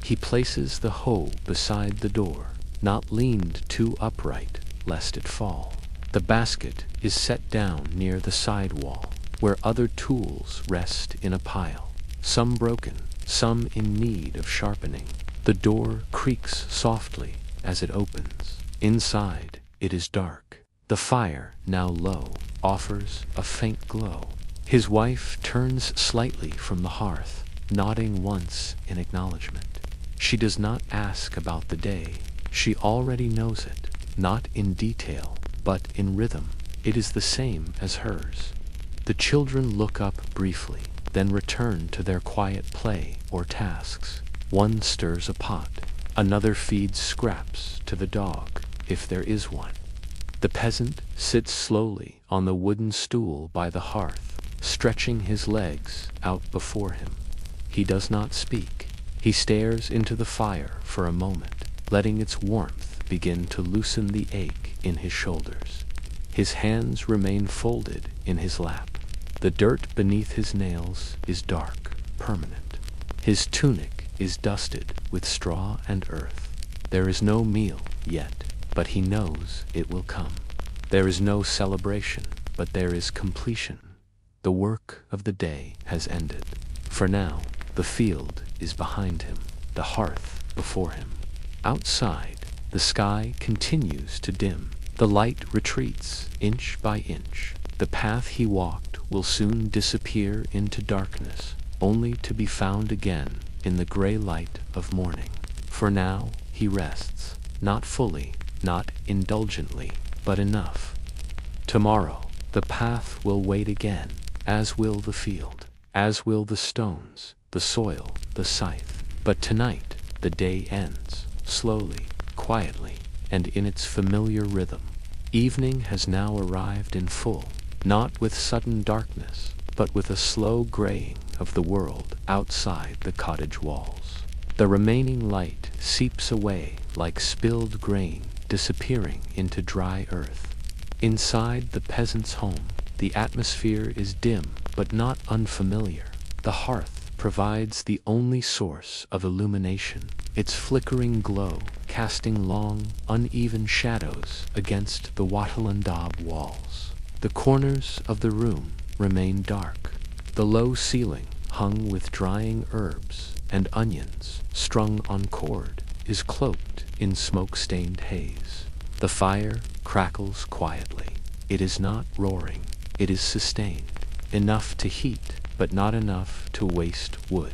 He places the hoe beside the door, not leaned too upright lest it fall. The basket is set down near the side wall, where other tools rest in a pile, some broken, some in need of sharpening. The door creaks softly as it opens. Inside, it is dark. The fire, now low, offers a faint glow. His wife turns slightly from the hearth, nodding once in acknowledgement. She does not ask about the day. She already knows it, not in detail, but in rhythm. It is the same as hers. The children look up briefly, then return to their quiet play or tasks. One stirs a pot, another feeds scraps to the dog, if there is one. The peasant sits slowly on the wooden stool by the hearth, stretching his legs out before him. He does not speak. He stares into the fire for a moment, letting its warmth begin to loosen the ache in his shoulders. His hands remain folded in his lap. The dirt beneath his nails is dark, permanent. His tunic is dusted with straw and earth. There is no meal yet, but he knows it will come. There is no celebration, but there is completion. The work of the day has ended. For now, the field is behind him, the hearth before him. Outside, the sky continues to dim. The light retreats inch by inch. The path he walked will soon disappear into darkness, only to be found again in the gray light of morning. For now, he rests, not fully, not indulgently, but enough. Tomorrow, the path will wait again, as will the field, as will the stones, the soil, the scythe. But tonight, the day ends, slowly, quietly, and in its familiar rhythm. Evening has now arrived in full, not with sudden darkness, but with a slow graying of the world outside the cottage walls. The remaining light seeps away like spilled grain, disappearing into dry earth. Inside the peasant's home, the atmosphere is dim but not unfamiliar. The hearth provides the only source of illumination, its flickering glow casting long, uneven shadows against the wattle and daub walls. The corners of the room remain dark. The low ceiling, hung with drying herbs and onions strung on cord, is cloaked in smoke-stained haze. The fire crackles quietly. It is not roaring. It is sustained, enough to heat, but not enough to waste wood.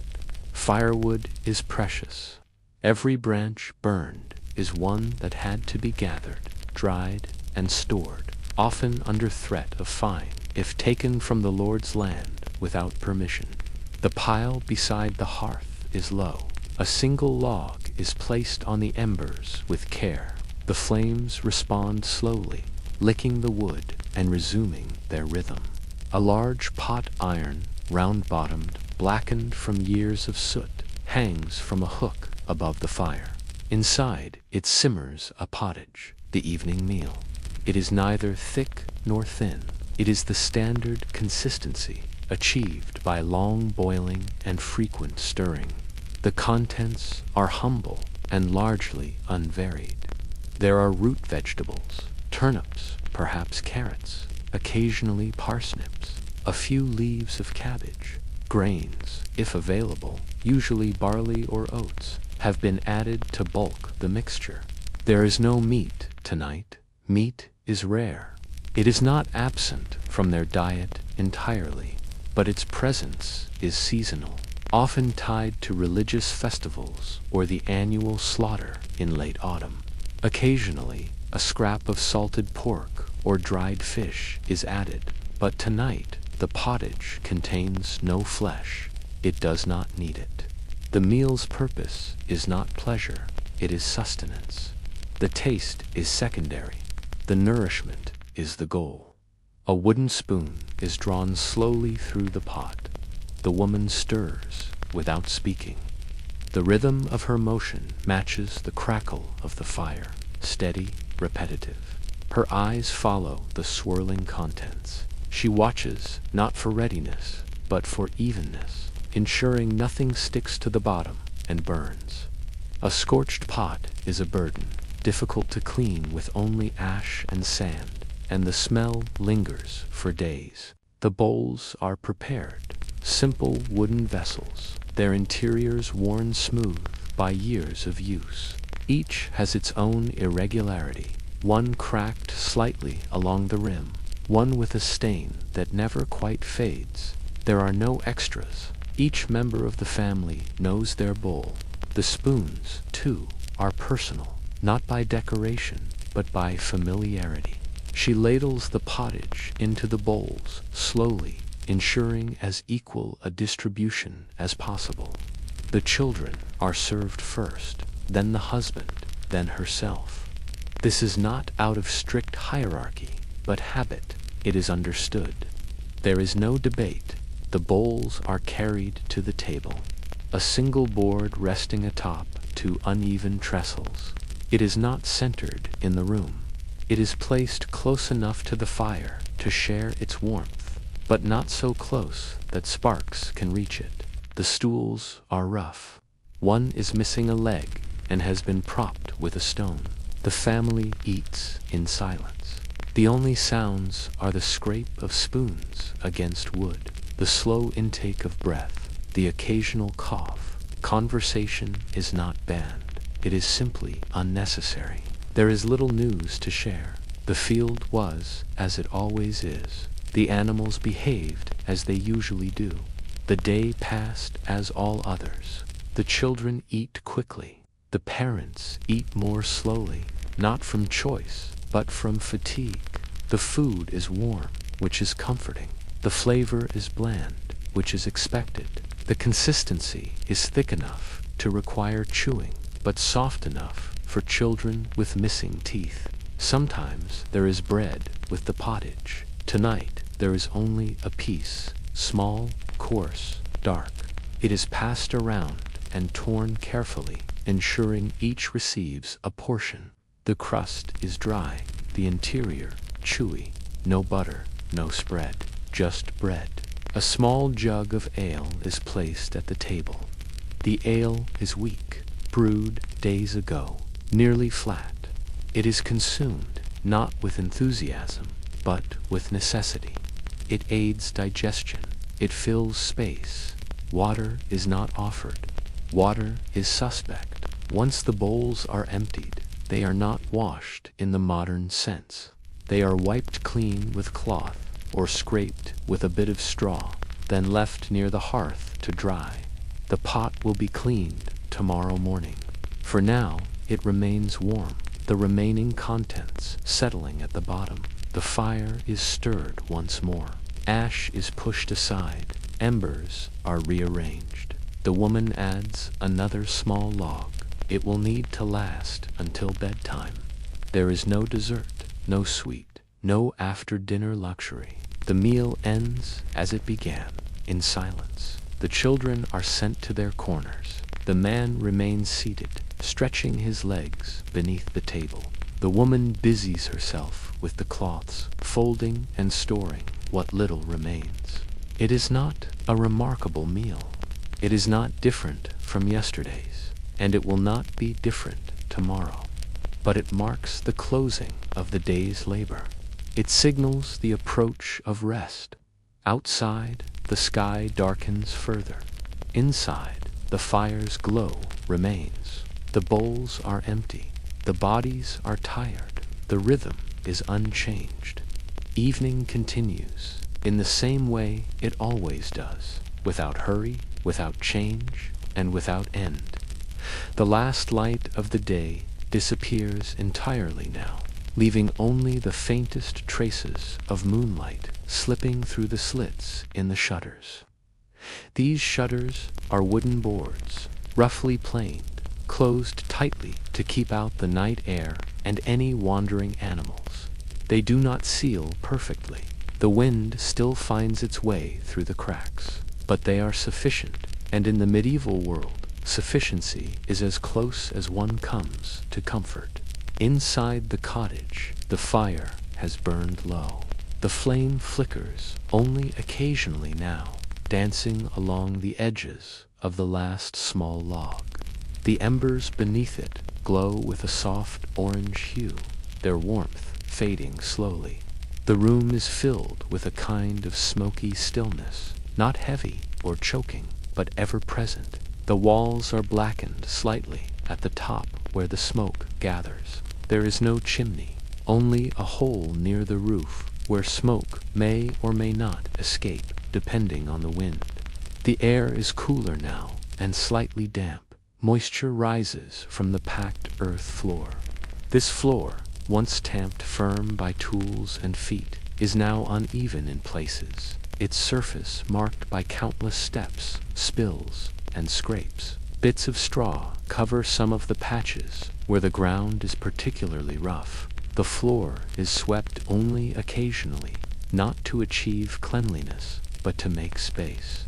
Firewood is precious. Every branch burned is one that had to be gathered, dried, and stored, often under threat of fine, if taken from the Lord's land without permission. The pile beside the hearth is low. A single log is placed on the embers with care. The flames respond slowly, licking the wood and resuming their rhythm. A large pot iron, round-bottomed, blackened from years of soot, hangs from a hook above the fire. Inside, it simmers a pottage, the evening meal. It is neither thick nor thin. It is the standard consistency achieved by long boiling and frequent stirring. The contents are humble and largely unvaried. There are root vegetables, turnips, perhaps carrots, occasionally parsnips, a few leaves of cabbage. Grains, if available, usually barley or oats, have been added to bulk the mixture. There is no meat tonight. Meat is rare. It is not absent from their diet entirely, but its presence is seasonal. often tied to religious festivals or the annual slaughter in late autumn. Occasionally, a scrap of salted pork or dried fish is added, but tonight the pottage contains no flesh. It does not need it. The meal's purpose is not pleasure, it is sustenance. The taste is secondary. The nourishment is the goal. A wooden spoon is drawn slowly through the pot. The woman stirs without speaking. The rhythm of her motion matches the crackle of the fire, steady, repetitive. Her eyes follow the swirling contents. She watches not for readiness, but for evenness, ensuring nothing sticks to the bottom and burns. A scorched pot is a burden, difficult to clean with only ash and sand, and the smell lingers for days. The bowls are prepared, simple wooden vessels, their interiors worn smooth by years of use. Each has its own irregularity, one cracked slightly along the rim, one with a stain that never quite fades. There are no extras. Each member of the family knows their bowl. The spoons, too, are personal, not by decoration, but by familiarity. She ladles the pottage into the bowls, slowly, ensuring as equal a distribution as possible. The children are served first, then the husband, then herself. This is not out of strict hierarchy, but habit. It is understood. There is no debate. The bowls are carried to the table, a single board resting atop two uneven trestles. It is not centered in the room. It is placed close enough to the fire to share its warmth, but not so close that sparks can reach it. The stools are rough. One is missing a leg and has been propped with a stone. The family eats in silence. The only sounds are the scrape of spoons against wood, the slow intake of breath, the occasional cough. Conversation is not banned. It is simply unnecessary. There is little news to share. The field was as it always is. The animals behaved as they usually do. The day passed as all others. The children eat quickly. The parents eat more slowly, not from choice, but from fatigue. The food is warm, which is comforting. The flavor is bland, which is expected. The consistency is thick enough to require chewing, but soft enough for children with missing teeth. Sometimes there is bread with the pottage. Tonight there is only a piece, small, coarse, dark. It is passed around and torn carefully, ensuring each receives a portion. The crust is dry, the interior chewy. No butter, no spread, just bread. A small jug of ale is placed at the table. The ale is weak, brewed days ago, nearly flat. It is consumed, not with enthusiasm, but with necessity. It aids digestion. It fills space. Water is not offered. Water is suspect. Once the bowls are emptied, they are not washed in the modern sense. They are wiped clean with cloth or scraped with a bit of straw, then left near the hearth to dry. The pot will be cleaned tomorrow morning. For now, it remains warm, the remaining contents settling at the bottom. The fire is stirred once more. Ash is pushed aside. Embers are rearranged. The woman adds another small log. It will need to last until bedtime. There is no dessert, no sweet, no after-dinner luxury. The meal ends as it began, in silence. The children are sent to their corners. The man remains seated, stretching his legs beneath the table. The woman busies herself with the cloths, folding and storing what little remains. It is not a remarkable meal. It is not different from yesterday's, and it will not be different tomorrow. But it marks the closing of the day's labor. It signals the approach of rest. Outside, the sky darkens further. Inside, the fire's glow remains. The bowls are empty. The bodies are tired. The rhythm is unchanged. Evening continues in the same way it always does. without hurry, without change, and without end. The last light of the day disappears entirely now, leaving only the faintest traces of moonlight slipping through the slits in the shutters. These shutters are wooden boards, roughly planed, closed tightly to keep out the night air and any wandering animals. They do not seal perfectly. The wind still finds its way through the cracks, but they are sufficient, and in the medieval world, sufficiency is as close as one comes to comfort. Inside the cottage, the fire has burned low. The flame flickers only occasionally now, dancing along the edges of the last small log. The embers beneath it glow with a soft orange hue, their warmth fading slowly. The room is filled with a kind of smoky stillness, not heavy or choking, but ever present. The walls are blackened slightly at the top where the smoke gathers. There is no chimney, only a hole near the roof where smoke may or may not escape, depending on the wind. The air is cooler now and slightly damp. Moisture rises from the packed earth floor. This floor, once tamped firm by tools and feet, is now uneven in places, its surface marked by countless steps, spills, and scrapes. Bits of straw cover some of the patches where the ground is particularly rough. The floor is swept only occasionally, not to achieve cleanliness, but to make space.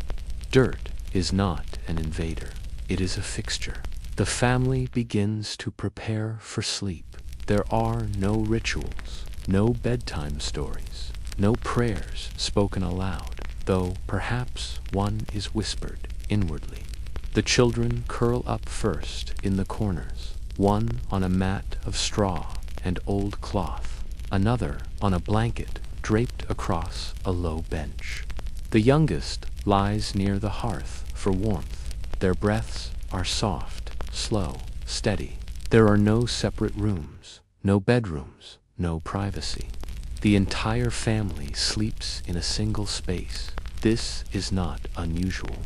Dirt is not an invader, it is a fixture. The family begins to prepare for sleep. There are no rituals, no bedtime stories, no prayers spoken aloud, though perhaps one is whispered inwardly. The children curl up first in the corners, one on a mat of straw and old cloth, another on a blanket draped across a low bench. The youngest lies near the hearth for warmth. Their breaths are soft, slow, steady. There are no separate rooms, no bedrooms, no privacy. The entire family sleeps in a single space. This is not unusual.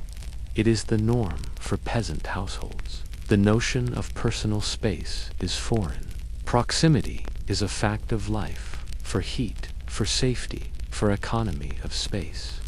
It is the norm for peasant households. The notion of personal space is foreign. Proximity is a fact of life, for heat, for safety, for economy of space.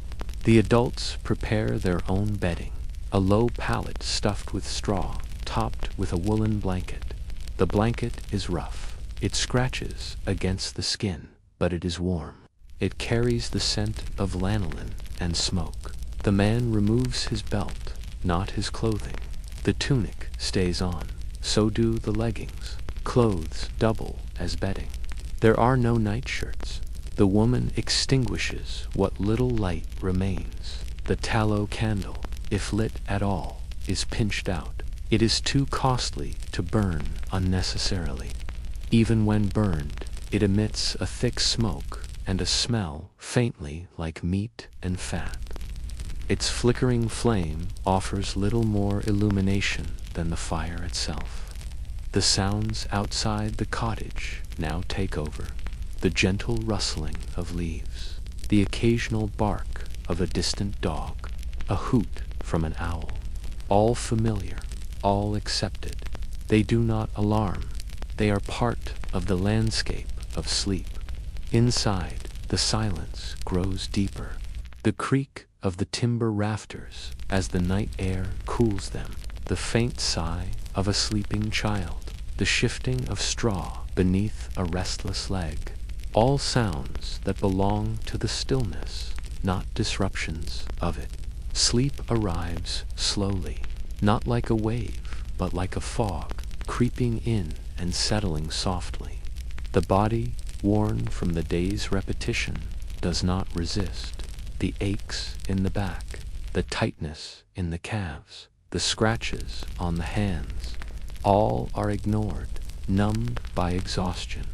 The adults prepare their own bedding, a low pallet stuffed with straw, topped with a woolen blanket. The blanket is rough. It scratches against the skin, but it is warm. It carries the scent of lanolin and smoke. The man removes his belt, not his clothing. The tunic stays on, so do the leggings. Clothes double as bedding. There are no nightshirts. The woman extinguishes what little light remains. The tallow candle, if lit at all, is pinched out. It is too costly to burn unnecessarily. Even when burned, it emits a thick smoke and a smell faintly like meat and fat. Its flickering flame offers little more illumination than the fire itself. The sounds outside the cottage now take over. The gentle rustling of leaves, the occasional bark of a distant dog, a hoot from an owl. All familiar, all accepted. They do not alarm. They are part of the landscape of sleep. Inside, the silence grows deeper. The creak of the timber rafters as the night air cools them, the faint sigh of a sleeping child, the shifting of straw beneath a restless leg. All sounds that belong to the stillness, not disruptions of it. Sleep arrives slowly, not like a wave, but like a fog, creeping in and settling softly. The body, worn from the day's repetition, does not resist. The aches in the back, the tightness in the calves, the scratches on the hands, all are ignored, numbed by exhaustion.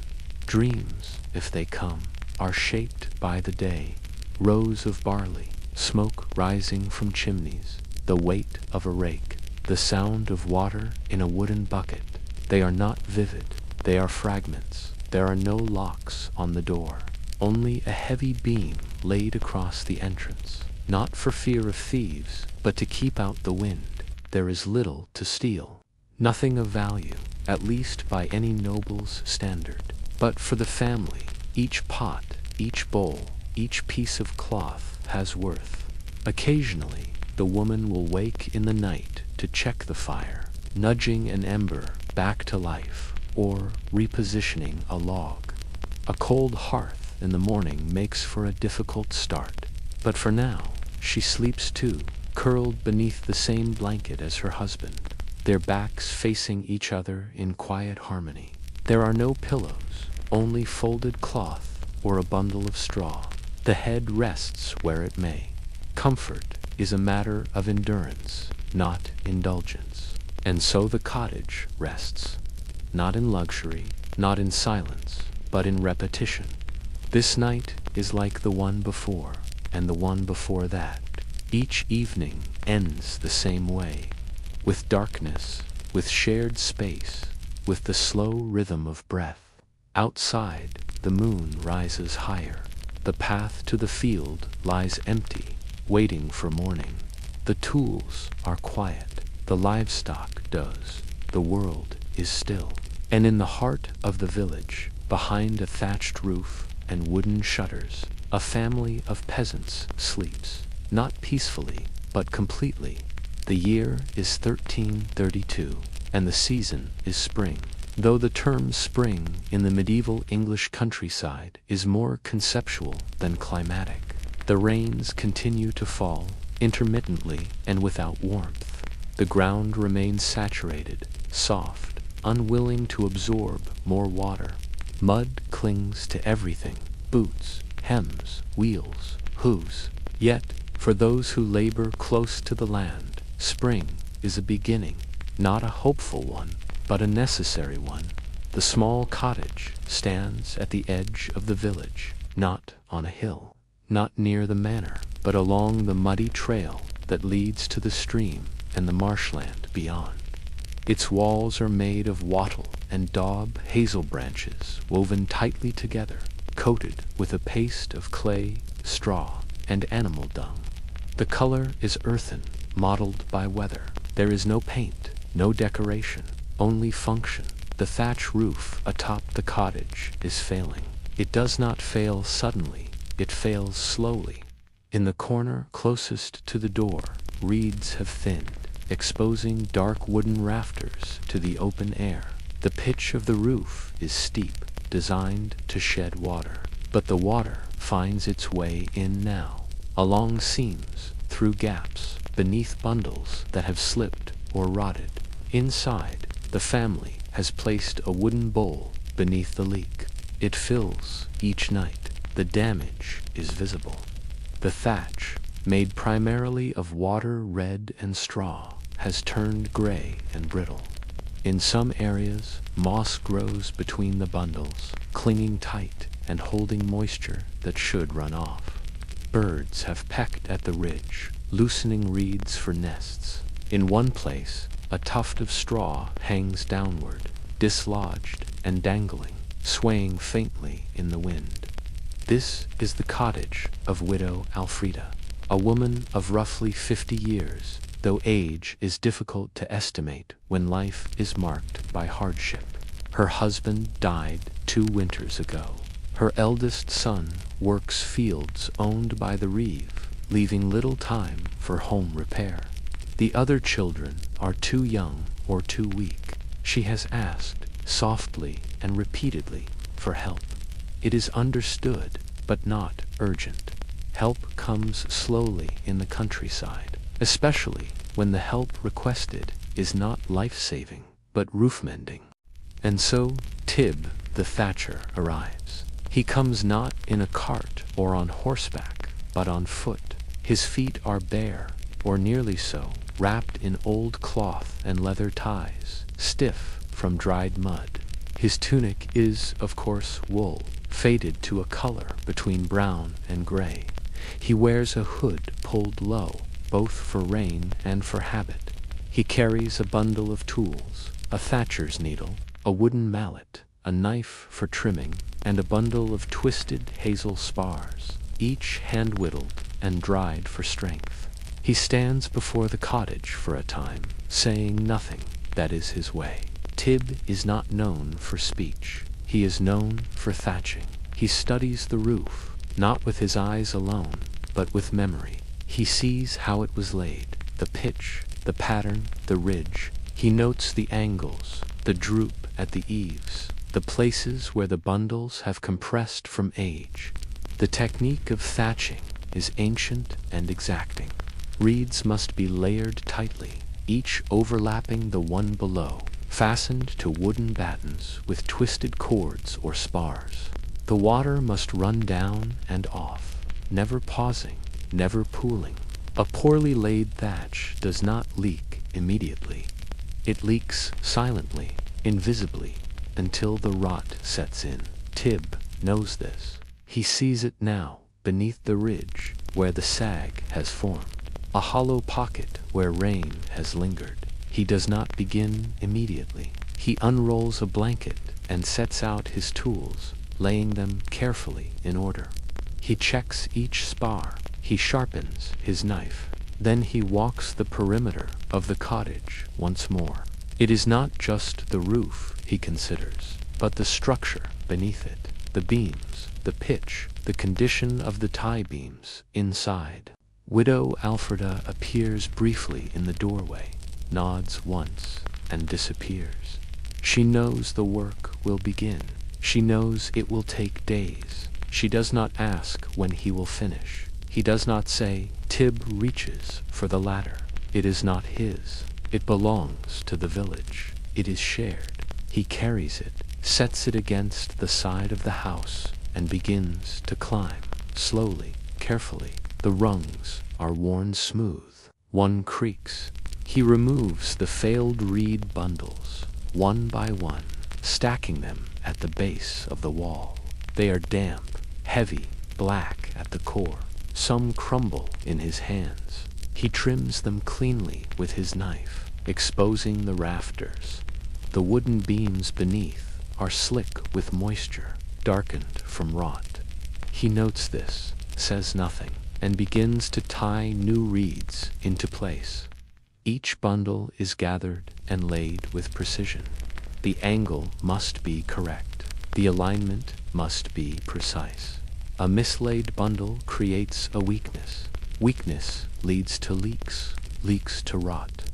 Dreams, if they come, are shaped by the day. Rows of barley, smoke rising from chimneys, the weight of a rake, the sound of water in a wooden bucket. They are not vivid, they are fragments. There are no locks on the door, only a heavy beam laid across the entrance. not for fear of thieves, but to keep out the wind. There is little to steal, nothing of value, at least by any noble's standard. But for the family, each pot, each bowl, each piece of cloth has worth. Occasionally, the woman will wake in the night to check the fire, nudging an ember back to life, or repositioning a log. A cold hearth in the morning makes for a difficult start, but for now, she sleeps too, curled beneath the same blanket as her husband, their backs facing each other in quiet harmony. There are no pillows, only folded cloth or a bundle of straw. The head rests where it may. Comfort is a matter of endurance, not indulgence. And so the cottage rests, not in luxury, not in silence, but in repetition. This night is like the one before, and the one before that. Each evening ends the same way, with darkness, with shared space, with the slow rhythm of breath. Outside, the moon rises higher. The path to the field lies empty, waiting for morning. The tools are quiet. The livestock does. The world is still. And in the heart of the village, behind a thatched roof and wooden shutters, a family of peasants sleeps, not peacefully, but completely. The year is 1332, and the season is spring. Though the term spring in the medieval English countryside is more conceptual than climatic, the rains continue to fall, intermittently and without warmth. The ground remains saturated, soft, unwilling to absorb more water. Mud clings to everything: boots, hems, wheels, hooves. Yet, for those who labor close to the land, spring is a beginning, not a hopeful one, but a necessary one. The small cottage stands at the edge of the village, not on a hill, not near the manor, but along the muddy trail that leads to the stream and the marshland beyond. Its walls are made of wattle and daub hazel branches woven tightly together, coated with a paste of clay, straw, and animal dung. The color is earthen, mottled by weather. There is no paint, no decoration, only function. The thatch roof atop the cottage is failing. It does not fail suddenly, it fails slowly. In the corner closest to the door, reeds have thinned, exposing dark wooden rafters to the open air. The pitch of the roof is steep, designed to shed water. But the water finds its way in now, along seams, through gaps, beneath bundles that have slipped or rotted. Inside, the family has placed a wooden bowl beneath the leak. It fills each night. The damage is visible. The thatch, made primarily of water, red, and straw, has turned gray and brittle. In some areas, moss grows between the bundles, clinging tight and holding moisture that should run off. Birds have pecked at the ridge, loosening reeds for nests. In one place, a tuft of straw hangs downward, dislodged and dangling, swaying faintly in the wind. This is the cottage of widow Alfreda, a woman of roughly 50 years, though age is difficult to estimate when life is marked by hardship. Her husband died 2 winters ago. Her eldest son works fields owned by the reeve, leaving little time for home repair. The other children are too young or too weak. She has asked, softly and repeatedly, for help. It is understood, but not urgent. Help comes slowly in the countryside, especially when the help requested is not life-saving, but roof-mending. And so Tib, the thatcher, arrives. He comes not in a cart or on horseback, but on foot. His feet are bare, or nearly so, wrapped in old cloth and leather ties, stiff from dried mud. His tunic is, of course, wool, faded to a color between brown and gray. He wears a hood pulled low, both for rain and for habit. He carries a bundle of tools, a thatcher's needle, a wooden mallet, a knife for trimming, and a bundle of twisted hazel spars, each hand-whittled and dried for strength. He stands before the cottage for a time, saying nothing. That is his way. Tib is not known for speech. He is known for thatching. He studies the roof, not with his eyes alone, but with memory. He sees how it was laid, the pitch, the pattern, the ridge. He notes the angles, the droop at the eaves, the places where the bundles have compressed from age. The technique of thatching is ancient and exacting. Reeds must be layered tightly, each overlapping the one below, fastened to wooden battens with twisted cords or spars. The water must run down and off, never pausing, never pooling. A poorly laid thatch does not leak immediately. It leaks silently, invisibly, until the rot sets in. Tib knows this. He sees it now, beneath the ridge, where the sag has formed, a hollow pocket where rain has lingered. He does not begin immediately. He unrolls a blanket and sets out his tools, laying them carefully in order. He checks each spar. He sharpens his knife. Then he walks the perimeter of the cottage once more. It is not just the roof he considers, but the structure beneath it, the beams, the pitch, the condition of the tie beams inside. Widow Alfreda appears briefly in the doorway, nods once, and disappears. She knows the work will begin. She knows it will take days. She does not ask when he will finish. He does not say. Tib reaches for the ladder. It is not his. It belongs to the village. It is shared. He carries it, sets it against the side of the house, and begins to climb, slowly, carefully. The rungs are worn smooth. One creaks. He removes the failed reed bundles, one by one, stacking them at the base of the wall. They are damp, heavy, black at the core. Some crumble in his hands. He trims them cleanly with his knife, exposing the rafters. The wooden beams beneath are slick with moisture, darkened from rot. He notes this, says nothing, and begins to tie new reeds into place. Each bundle is gathered and laid with precision. The angle must be correct. The alignment must be precise. A mislaid bundle creates a weakness. Weakness leads to leaks, leaks to rot,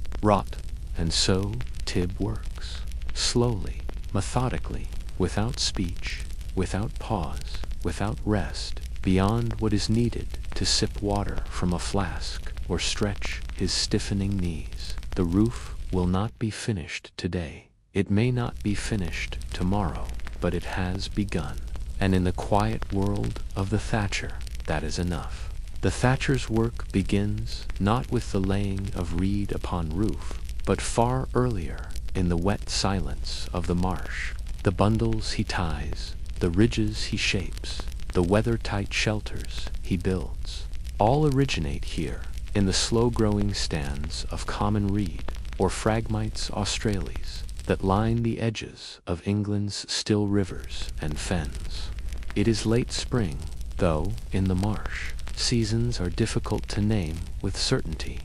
and so Tib works. Slowly, methodically, without speech, without pause, without rest, beyond what is needed to sip water from a flask or stretch his stiffening knees. The roof will not be finished today. It may not be finished tomorrow, but it has begun. And in the quiet world of the thatcher, that is enough. The thatcher's work begins not with the laying of reed upon roof, but far earlier, in the wet silence of the marsh. The bundles he ties, the ridges he shapes, the weather-tight shelters he builds, all originate here, in the slow-growing stands of common reed, or Phragmites australis, that line the edges of England's still rivers and fens. It is late spring, though, in the marsh. Seasons are difficult to name with certainty.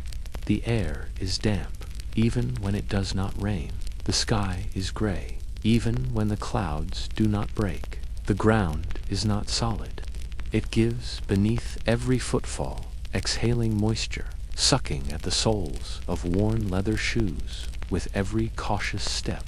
The air is damp, even when it does not rain. The sky is gray, even when the clouds do not break. The ground is not solid. It gives beneath every footfall, exhaling moisture, sucking at the soles of worn leather shoes with every cautious step.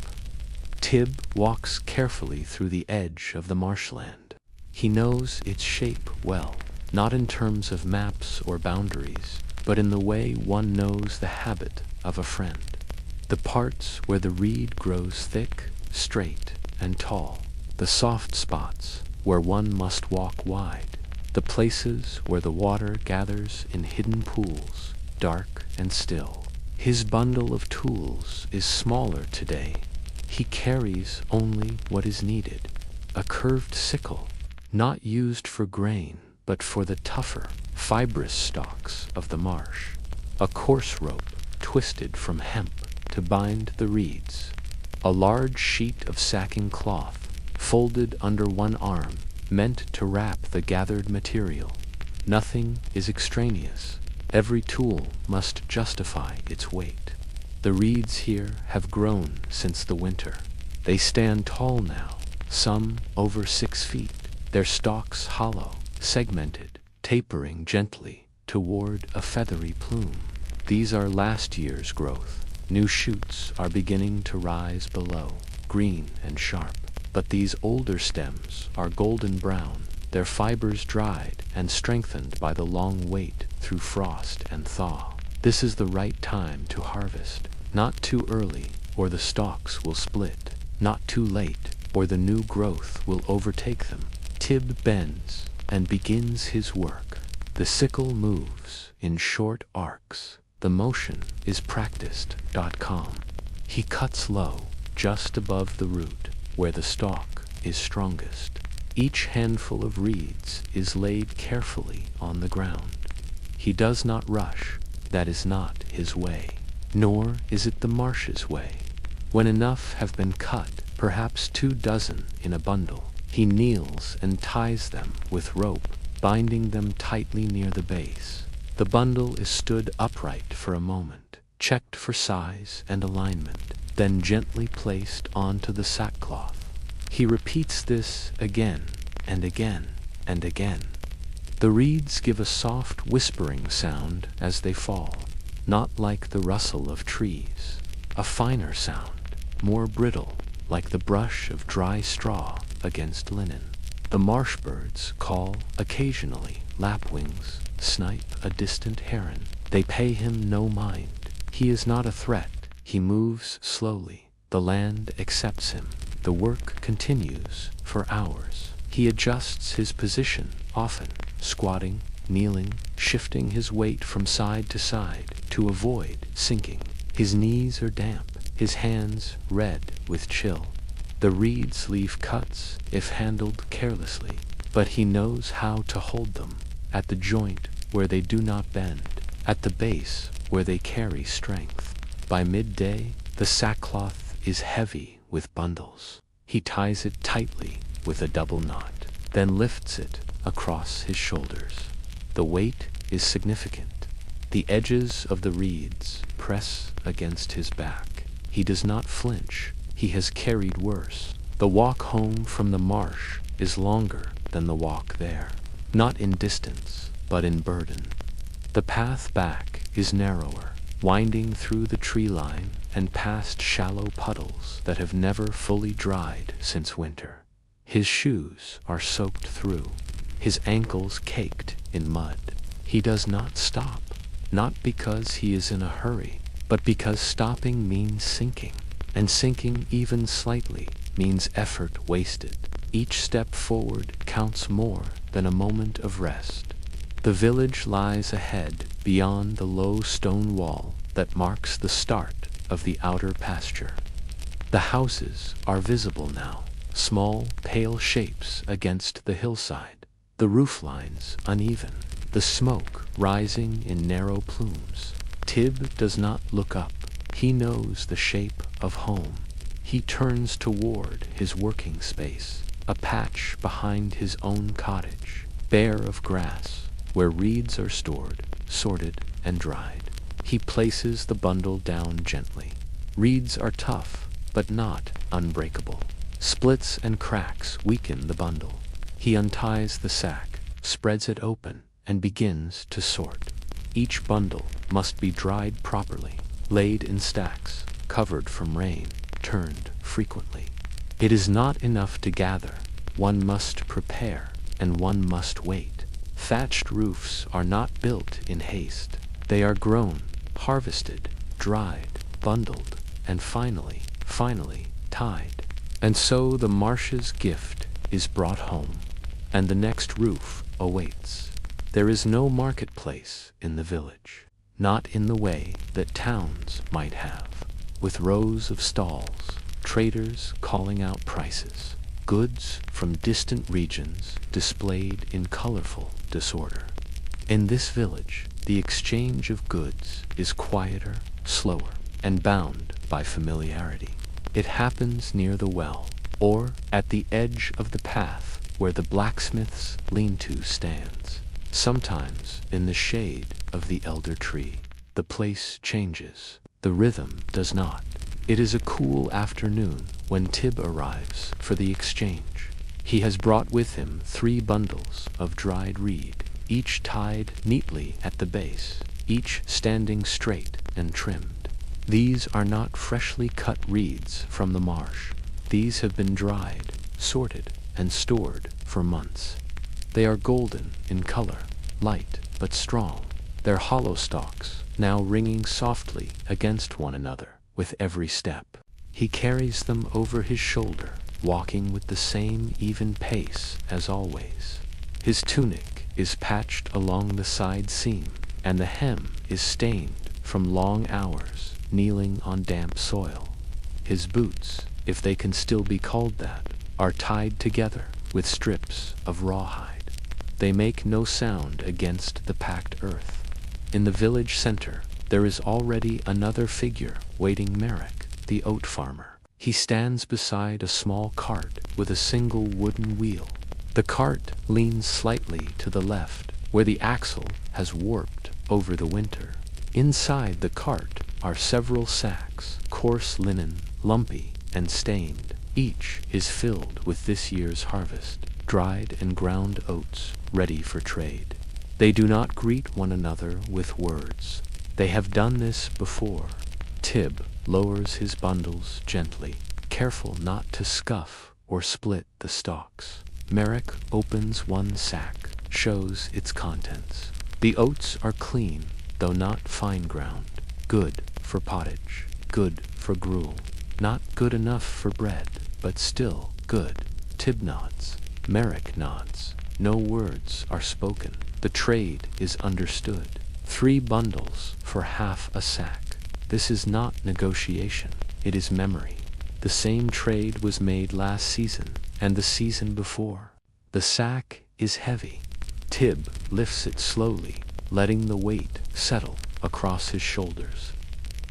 Tib walks carefully through the edge of the marshland. He knows its shape well, not in terms of maps or boundaries, but in the way one knows the habit of a friend. The parts where the reed grows thick, straight, and tall. The soft spots where one must walk wide. The places where the water gathers in hidden pools, dark and still. His bundle of tools is smaller today. He carries only what is needed. A curved sickle, not used for grain, but for the tougher, fibrous stalks of the marsh. A coarse rope twisted from hemp to bind the reeds. A large sheet of sacking cloth, folded under one arm, meant to wrap the gathered material. Nothing is extraneous. Every tool must justify its weight. The reeds here have grown since the winter. They stand tall now, some over 6 feet, their stalks hollow, segmented, tapering gently toward a feathery plume. These are last year's growth. New shoots are beginning to rise below, green and sharp. But these older stems are golden brown, their fibers dried and strengthened by the long wait through frost and thaw. This is the right time to harvest. Not too early, or the stalks will split. Not too late, or the new growth will overtake them. Tib bends and begins his work. The sickle moves in short arcs. The motion is practiced.com. He cuts low, just above the root, where the stalk is strongest. Each handful of reeds is laid carefully on the ground. He does not rush. That is not his way. Nor is it the marsh's way. When enough have been cut, perhaps 24 in a bundle, he kneels and ties them with rope, binding them tightly near the base. The bundle is stood upright for a moment, checked for size and alignment, then gently placed onto the sackcloth. He repeats this again and again and again. The reeds give a soft whispering sound as they fall, not like the rustle of trees, a finer sound, more brittle, like the brush of dry straw against linen. The marsh birds call occasionally, lapwings snipe a distant heron. They pay him no mind. He is not a threat. He moves slowly. The land accepts him. The work continues for hours. He adjusts his position, often squatting, kneeling, shifting his weight from side to side to avoid sinking. His knees are damp, his hands red with chill. The reeds leave cuts if handled carelessly, but he knows how to hold them, at the joint where they do not bend, at the base where they carry strength. By midday, the sackcloth is heavy with bundles. He ties it tightly with a double knot, then lifts it across his shoulders. The weight is significant. The edges of the reeds press against his back. He does not flinch. He has carried worse. The walk home from the marsh is longer than the walk there, not in distance, but in burden. The path back is narrower, winding through the tree line and past shallow puddles that have never fully dried since winter. His shoes are soaked through, his ankles caked in mud. He does not stop, not because he is in a hurry, but because stopping means sinking, and sinking even slightly means effort wasted. Each step forward counts more than a moment of rest. The village lies ahead, beyond the low stone wall that marks the start of the outer pasture. The houses are visible now, small, pale shapes against the hillside, the roof lines uneven, the smoke rising in narrow plumes. Tib does not look up. He knows the shape of home. He turns toward his working space, a patch behind his own cottage, bare of grass, where reeds are stored, sorted, and dried. He places the bundle down gently. Reeds are tough, but not unbreakable. Splits and cracks weaken the bundle. He unties the sack, spreads it open, and begins to sort. Each bundle must be dried properly, laid in stacks, covered from rain, turned frequently. It is not enough to gather. One must prepare, and one must wait. Thatched roofs are not built in haste. They are grown, harvested, dried, bundled, and finally, tied. And so the marsh's gift is brought home, and the next roof awaits. There is no marketplace in the village, not in the way that towns might have, with rows of stalls, traders calling out prices, goods from distant regions displayed in colorful disorder. In this village, the exchange of goods is quieter, slower, and bound by familiarity. It happens near the well, or at the edge of the path where the blacksmith's lean-to stands. sometimes in the shade of the elder tree. The place changes. The rhythm does not. It is a cool afternoon when Tib arrives for the exchange. He has brought with him 3 bundles of dried reed, each tied neatly at the base, each standing straight and trimmed. These are not freshly cut reeds from the marsh. These have been dried, sorted, and stored for months. They are golden in color, light but strong, their hollow stalks now ringing softly against one another with every step. He carries them over his shoulder, walking with the same even pace as always. His tunic is patched along the side seam, and the hem is stained from long hours kneeling on damp soil. His boots, if they can still be called that, are tied together with strips of rawhide. They make no sound against the packed earth. In the village center, there is already another figure waiting Merrick, the oat farmer. He stands beside a small cart with a single wooden wheel. The cart leans slightly to the left, where the axle has warped over the winter. Inside the cart are several sacks, coarse linen, lumpy and stained. Each is filled with this year's harvest, dried and ground oats ready for trade. They do not greet one another with words. They have done this before. Tib lowers his bundles gently, careful not to scuff or split the stalks. Merrick opens one sack, shows its contents. The oats are clean, though not fine ground. Good for pottage, good for gruel. Not good enough for bread, but still good. Tib nods. Merrick nods. No words are spoken. The trade is understood. 3 bundles for half a sack. This is not negotiation. It is memory. The same trade was made last season and the season before. The sack is heavy. Tib lifts it slowly, letting the weight settle across his shoulders.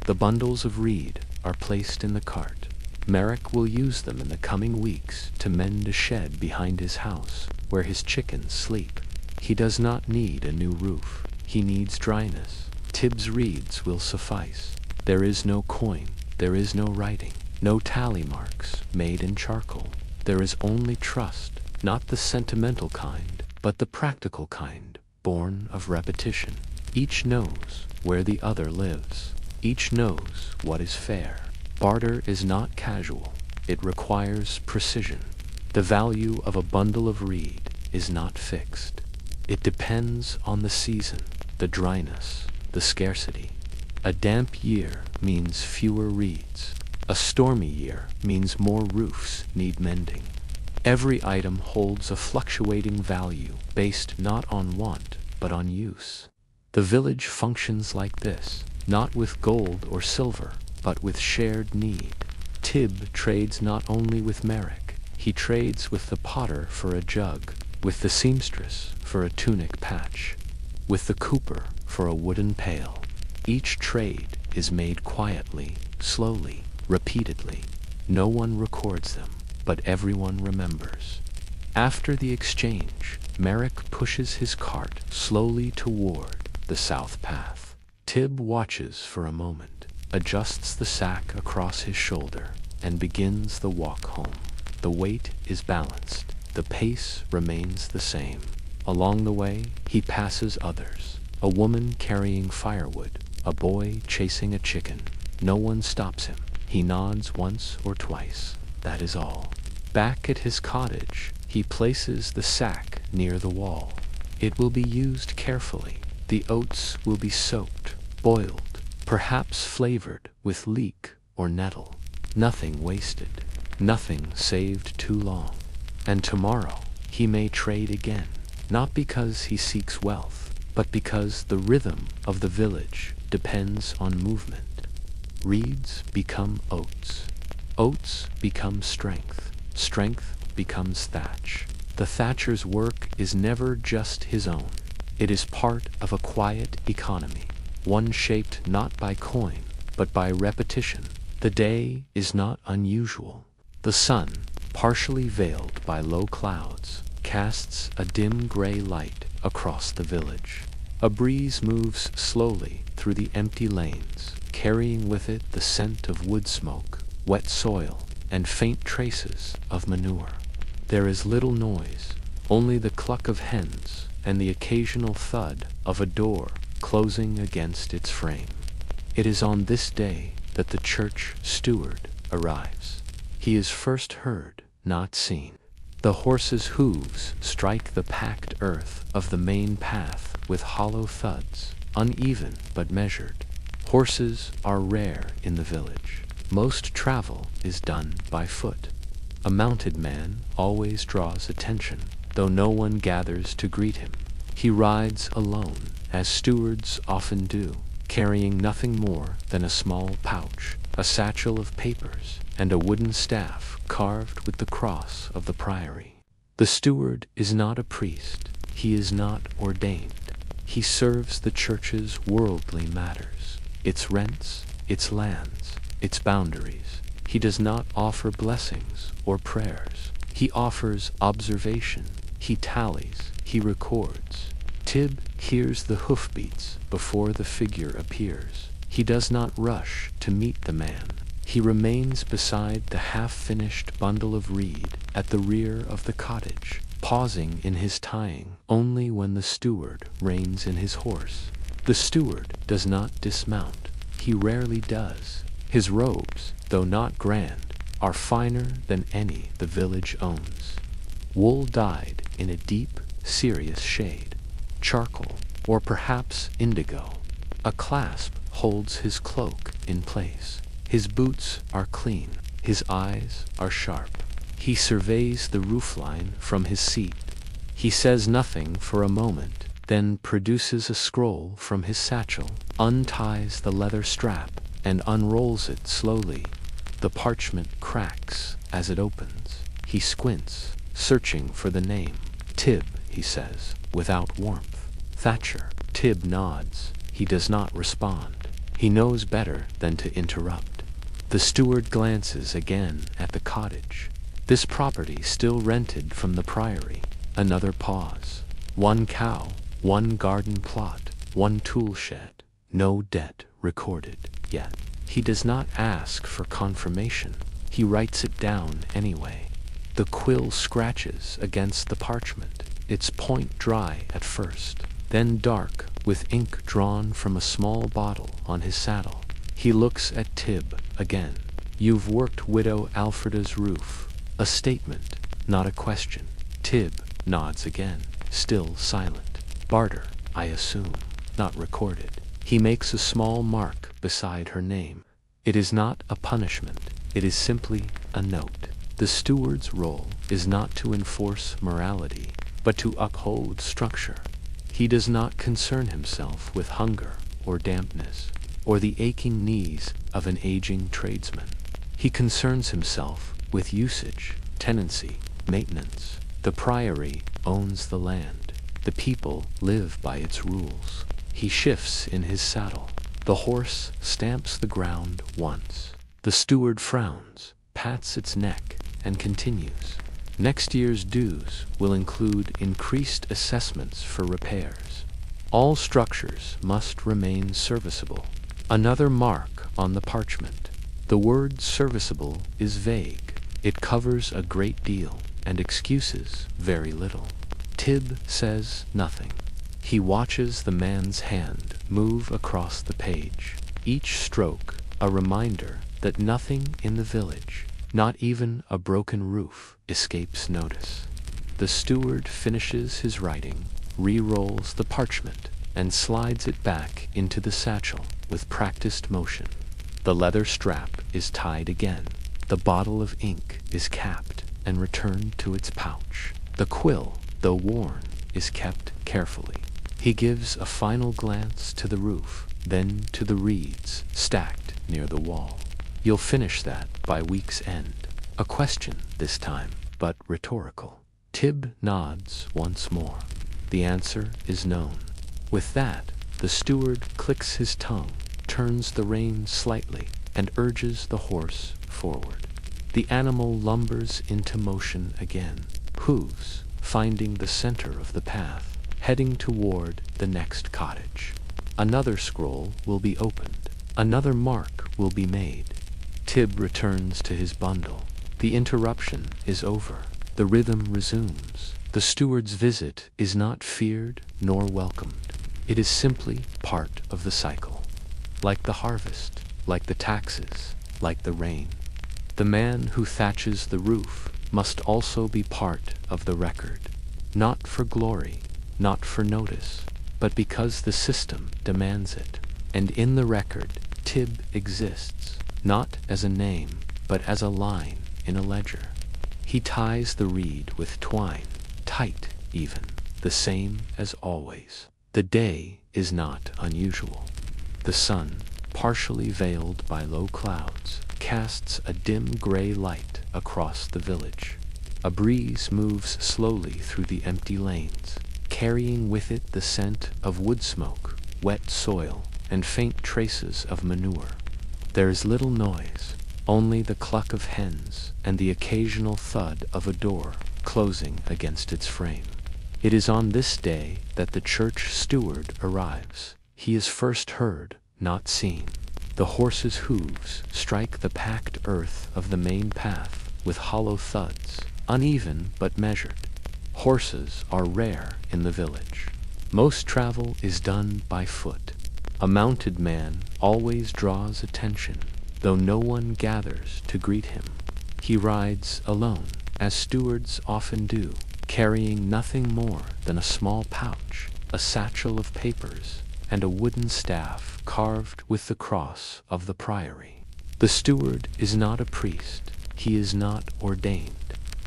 The bundles of reed are placed in the cart. Merrick will use them in the coming weeks to mend a shed behind his house where his chickens sleep. He does not need a new roof. He needs dryness. Tib's reeds will suffice. There is no coin. There is no writing. No tally marks made in charcoal. There is only trust, not the sentimental kind, but the practical kind, born of repetition. Each knows where the other lives. Each knows what is fair. Barter is not casual. It requires precision. The value of a bundle of reed is not fixed. It depends on the season, the dryness, the scarcity. A damp year means fewer reeds. A stormy year means more roofs need mending. Every item holds a fluctuating value based not on want, but on use. The village functions like this, not with gold or silver, but with shared need. Tib trades not only with Merrick. He trades with the potter for a jug, with the seamstress for a tunic patch, with the cooper for a wooden pail. Each trade is made quietly, slowly, repeatedly. No one records them, but everyone remembers. After the exchange, Merrick pushes his cart slowly toward the south path. Tib watches for a moment, adjusts the sack across his shoulder, and begins the walk home. The weight is balanced. The pace remains the same. Along the way, he passes others. A woman carrying firewood, a boy chasing a chicken. No one stops him. He nods once or twice. That is all. Back at his cottage, he places the sack near the wall. It will be used carefully. The oats will be soaked, boiled, perhaps flavored with leek or nettle. Nothing wasted. Nothing saved too long. And tomorrow, he may trade again, not because he seeks wealth, but because the rhythm of the village depends on movement. Reeds become oats. Oats become strength. Strength becomes thatch. The thatcher's work is never just his own. It is part of a quiet economy, one shaped not by coin, but by repetition. The day is not unusual. The sun, partially veiled by low clouds, casts a dim gray light across the village. A breeze moves slowly through the empty lanes, carrying with it the scent of wood smoke, wet soil, and faint traces of manure. There is little noise, only the cluck of hens and the occasional thud of a door closing against its frame. It is on this day that the church steward arrives. He is first heard, not seen. The horses' hooves strike the packed earth of the main path with hollow thuds, uneven but measured. Horses are rare in the village. Most travel is done by foot. A mounted man always draws attention, though no one gathers to greet him. He rides alone, as stewards often do, carrying nothing more than a small pouch, a satchel of papers, and a wooden staff carved with the cross of the priory. The steward is not a priest. He is not ordained. He serves the church's worldly matters, its rents, its lands, its boundaries. He does not offer blessings or prayers. He offers observation. He tallies. He records. Tib hears the hoofbeats before the figure appears. He does not rush to meet the man. He remains beside the half-finished bundle of reed at the rear of the cottage, pausing in his tying only when the steward reins in his horse. The steward does not dismount. He rarely does. His robes, though not grand, are finer than any the village owns. Wool dyed in a deep, serious shade, charcoal, or perhaps indigo. A clasp holds his cloak in place. His boots are clean. His eyes are sharp. He surveys the roofline from his seat. He says nothing for a moment, then produces a scroll from his satchel, unties the leather strap, and unrolls it slowly. The parchment cracks as it opens. He squints, searching for the name. Tib, he says, without warmth. Thatcher. Tib nods. He does not respond. He knows better than to interrupt. The steward glances again at the cottage. This property still rented from the priory. Another pause. One cow, one garden plot, one tool shed. No debt recorded yet. He does not ask for confirmation. He writes it down anyway. The quill scratches against the parchment, its point dry at first, then dark with ink drawn from a small bottle on his saddle. He looks at Tib again. You've worked Widow Alfreda's roof. A statement, not a question. Tib nods again, still silent. Barter, I assume, not recorded. He makes a small mark beside her name. It is not a punishment. It is simply a note. The steward's role is not to enforce morality, but to uphold structure. He does not concern himself with hunger or dampness, or the aching knees of an aging tradesman. He concerns himself with usage, tenancy, maintenance. The priory owns the land. The people live by its rules. He shifts in his saddle. The horse stamps the ground once. The steward frowns, pats its neck, and continues. Next year's dues will include increased assessments for repairs. All structures must remain serviceable. Another mark on the parchment. The word serviceable is vague. It covers a great deal and excuses very little. Tib says nothing. He watches the man's hand move across the page, each stroke a reminder that nothing in the village, not even a broken roof, escapes notice. The steward finishes his writing, re-rolls the parchment, and slides it back into the satchel with practiced motion. The leather strap is tied again. The bottle of ink is capped and returned to its pouch. The quill, though worn, is kept carefully. He gives a final glance to the roof, then to the reeds stacked near the wall. You'll finish that by week's end. A question this time, but rhetorical. Tib nods once more. The answer is known. With that, the steward clicks his tongue, turns the rein slightly, and urges the horse forward. The animal lumbers into motion again. Hooves, finding the center of the path, heading toward the next cottage. Another scroll will be opened. Another mark will be made. Tib returns to his bundle. The interruption is over. The rhythm resumes. The steward's visit is not feared nor welcomed. It is simply part of the cycle. Like the harvest, like the taxes, like the rain. The man who thatches the roof must also be part of the record. Not for glory, not for notice, but because the system demands it. And in the record, Tib exists, not as a name, but as a line in a ledger. He ties the reed with twine, tight even, the same as always. The day is not unusual. The sun, partially veiled by low clouds, casts a dim gray light across the village. A breeze moves slowly through the empty lanes, carrying with it the scent of wood smoke, wet soil, and faint traces of manure. There is little noise, only the cluck of hens and the occasional thud of a door closing against its frame. It is on this day that the church steward arrives. He is first heard, not seen. The horses' hooves strike the packed earth of the main path with hollow thuds, uneven but measured. Horses are rare in the village. Most travel is done by foot. A mounted man always draws attention, though no one gathers to greet him. He rides alone, as stewards often do, carrying nothing more than a small pouch, a satchel of papers, and a wooden staff carved with the cross of the priory. The steward is not a priest. He is not ordained.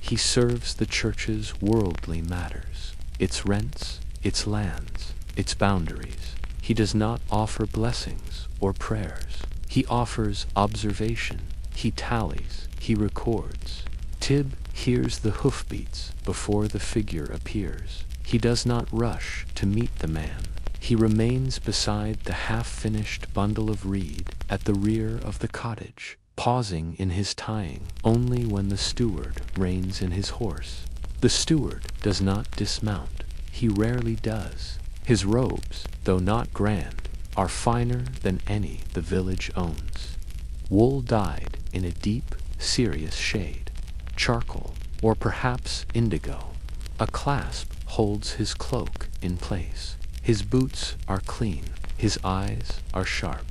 He serves the church's worldly matters, its rents, its lands, its boundaries. He does not offer blessings or prayers. He offers observation. He tallies. He records. Tib hears the hoofbeats before the figure appears. He does not rush to meet the man. He remains beside the half-finished bundle of reed at the rear of the cottage, pausing in his tying only when the steward reins in his horse. The steward does not dismount. He rarely does. His robes, though not grand, are finer than any the village owns. Wool dyed in a deep, serious shade, charcoal, or perhaps indigo. A clasp holds his cloak in place. His boots are clean. His eyes are sharp.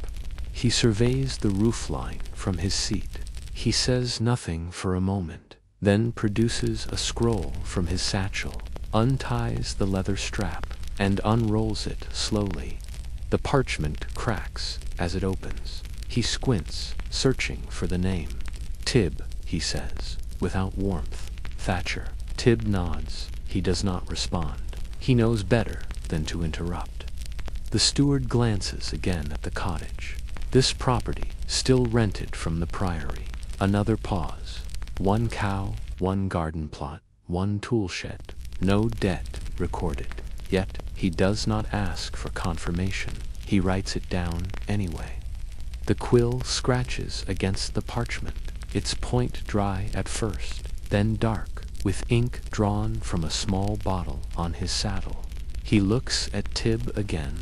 He surveys the roofline from his seat. He says nothing for a moment, then produces a scroll from his satchel, unties the leather strap, and unrolls it slowly. The parchment cracks as it opens. He squints, searching for the name. Tib, he says, without warmth. Thatcher. Tib nods. He does not respond. He knows better than to interrupt. The steward glances again at the cottage. This property, still rented from the priory. Another pause. One cow, one garden plot, one tool shed. No debt recorded. Yet, he does not ask for confirmation. He writes it down anyway. The quill scratches against the parchment, its point dry at first, then dark, with ink drawn from a small bottle on his saddle. He looks at Tib again.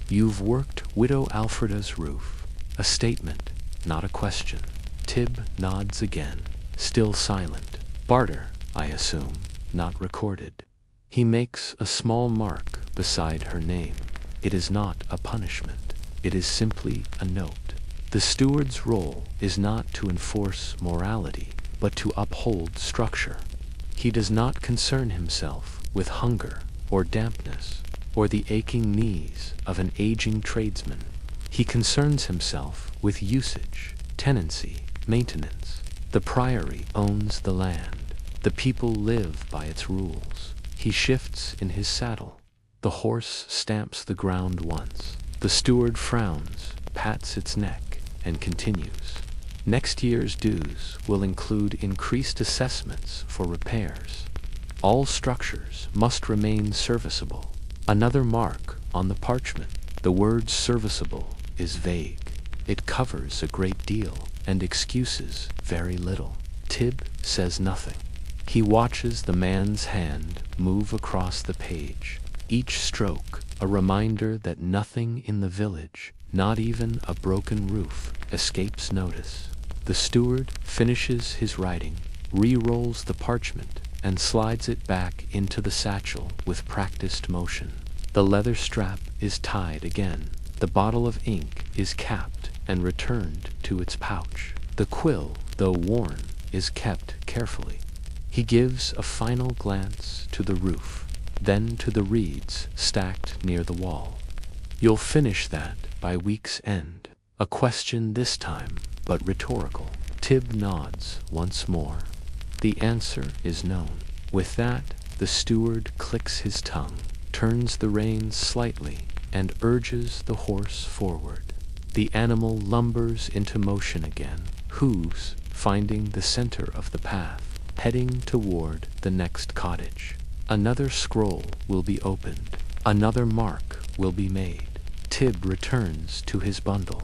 You've worked Widow Alfreda's roof. A statement, not a question. Tib nods again, still silent. Barter, I assume, not recorded. He makes a small mark beside her name. It is not a punishment. It is simply a note. The steward's role is not to enforce morality, but to uphold structure. He does not concern himself with hunger or dampness or the aching knees of an aging tradesman. He concerns himself with usage, tenancy, maintenance. The priory owns the land. The people live by its rules. He shifts in his saddle. The horse stamps the ground once. The steward frowns, pats its neck, and continues. Next year's dues will include increased assessments for repairs. All structures must remain serviceable. Another mark on the parchment. The word serviceable is vague. It covers a great deal and excuses very little. Tib says nothing. He watches the man's hand move across the page, each stroke a reminder that nothing in the village, not even a broken roof, escapes notice. The steward finishes his writing, re-rolls the parchment, and slides it back into the satchel with practiced motion. The leather strap is tied again. The bottle of ink is capped and returned to its pouch. The quill, though worn, is kept carefully. He gives a final glance to the roof, then to the reeds stacked near the wall. "You'll finish that by week's end." A question this time, but rhetorical. Tib nods once more. The answer is known. With that, the steward clicks his tongue, turns the reins slightly, and urges the horse forward. The animal lumbers into motion again, hooves finding the center of the path, heading toward the next cottage. Another scroll will be opened. Another mark will be made. Tib returns to his bundle.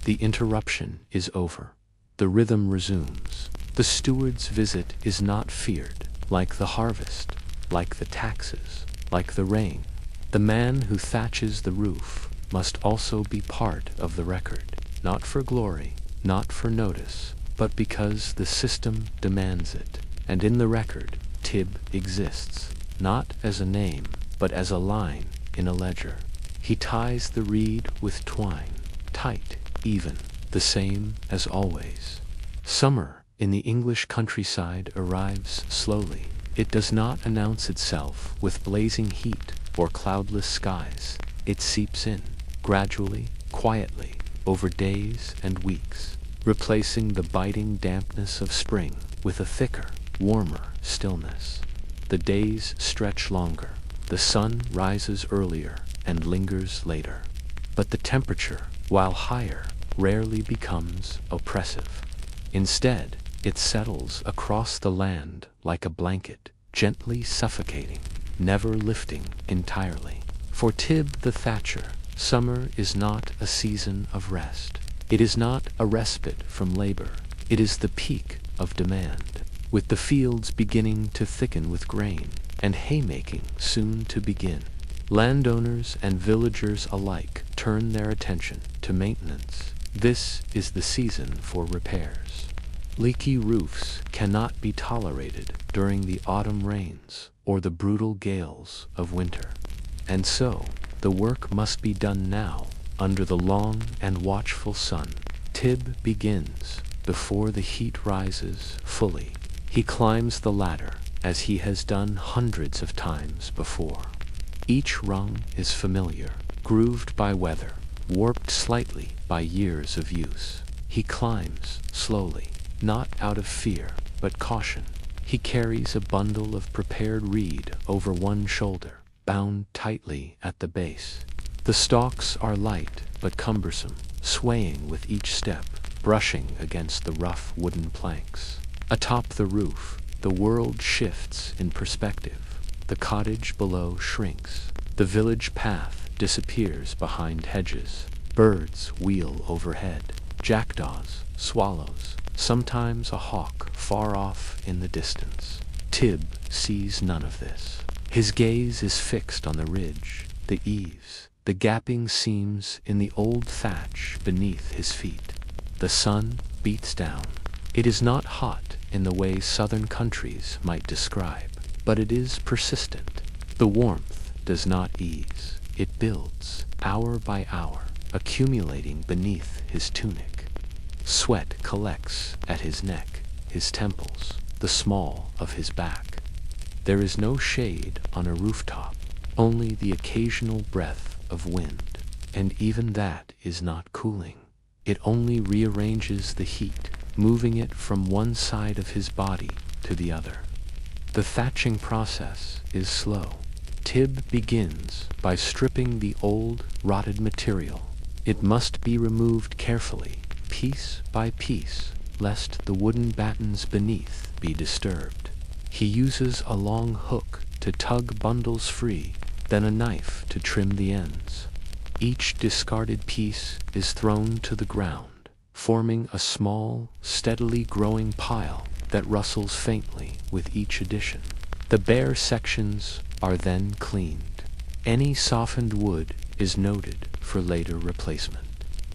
The interruption is over. The rhythm resumes. The steward's visit is not feared, like the harvest, like the taxes, like the rain. The man who thatches the roof must also be part of the record, not for glory, not for notice, but because the system demands it. And in the record, Tib exists, not as a name, but as a line in a ledger. He ties the reed with twine, tight, even, the same as always. Summer in the English countryside arrives slowly. It does not announce itself with blazing heat or cloudless skies. It seeps in, gradually, quietly, over days and weeks, replacing the biting dampness of spring with a thicker, warmer stillness. The days stretch longer. The sun rises earlier and lingers later. But the temperature, while higher, rarely becomes oppressive. Instead, it settles across the land like a blanket, gently suffocating, never lifting entirely. For Tib the Thatcher, summer is not a season of rest. It is not a respite from labor. It is the peak of demand, with the fields beginning to thicken with grain, and haymaking soon to begin. Landowners and villagers alike turn their attention to maintenance. This is the season for repairs. Leaky roofs cannot be tolerated during the autumn rains or the brutal gales of winter. And so, the work must be done now, under the long and watchful sun. Tib begins before the heat rises fully. He climbs the ladder, as he has done hundreds of times before. Each rung is familiar, grooved by weather, warped slightly by years of use. He climbs slowly, not out of fear, but caution. He carries a bundle of prepared reed over one shoulder, bound tightly at the base. The stalks are light but cumbersome, swaying with each step, brushing against the rough wooden planks. Atop the roof, the world shifts in perspective. The cottage below shrinks. The village path disappears behind hedges. Birds wheel overhead. Jackdaws, swallows, sometimes a hawk far off in the distance. Tib sees none of this. His gaze is fixed on the ridge, the eaves, the gaping seams in the old thatch beneath his feet. The sun beats down. It is not hot in the way southern countries might describe, but it is persistent. The warmth does not ease. It builds, hour by hour, accumulating beneath his tunic. Sweat collects at his neck, his temples, the small of his back. There is no shade on a rooftop, only the occasional breath of wind, and even that is not cooling. It only rearranges the heat, moving it from one side of his body to the other. The thatching process is slow. Tib begins by stripping the old, rotted material. It must be removed carefully, piece by piece, lest the wooden battens beneath be disturbed. He uses a long hook to tug bundles free, then a knife to trim the ends. Each discarded piece is thrown to the ground, forming a small, steadily growing pile that rustles faintly with each addition. The bare sections are then cleaned. Any softened wood is noted for later replacement.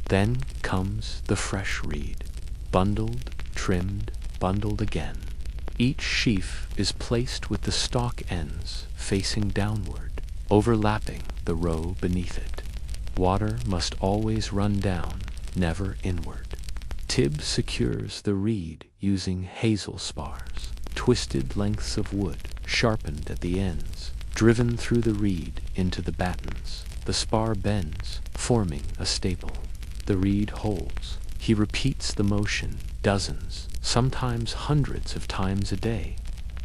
Then comes the fresh reed, bundled, trimmed, bundled again. Each sheaf is placed with the stalk ends facing downward, overlapping the row beneath it. Water must always run down, never inward. Tib secures the reed using hazel spars, twisted lengths of wood, sharpened at the ends, driven through the reed into the battens. The spar bends, forming a staple. The reed holds. He repeats the motion dozens, sometimes hundreds of times a day.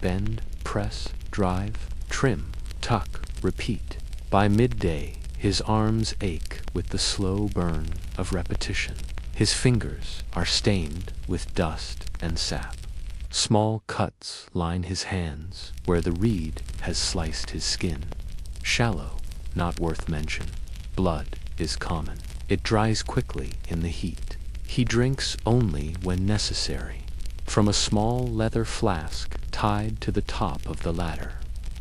Bend, press, drive, trim, tuck, repeat. By midday, his arms ache with the slow burn of repetition. His fingers are stained with dust and sap. Small cuts line his hands where the reed has sliced his skin. Shallow, not worth mention. Blood is common. It dries quickly in the heat. He drinks only when necessary, from a small leather flask tied to the top of the ladder.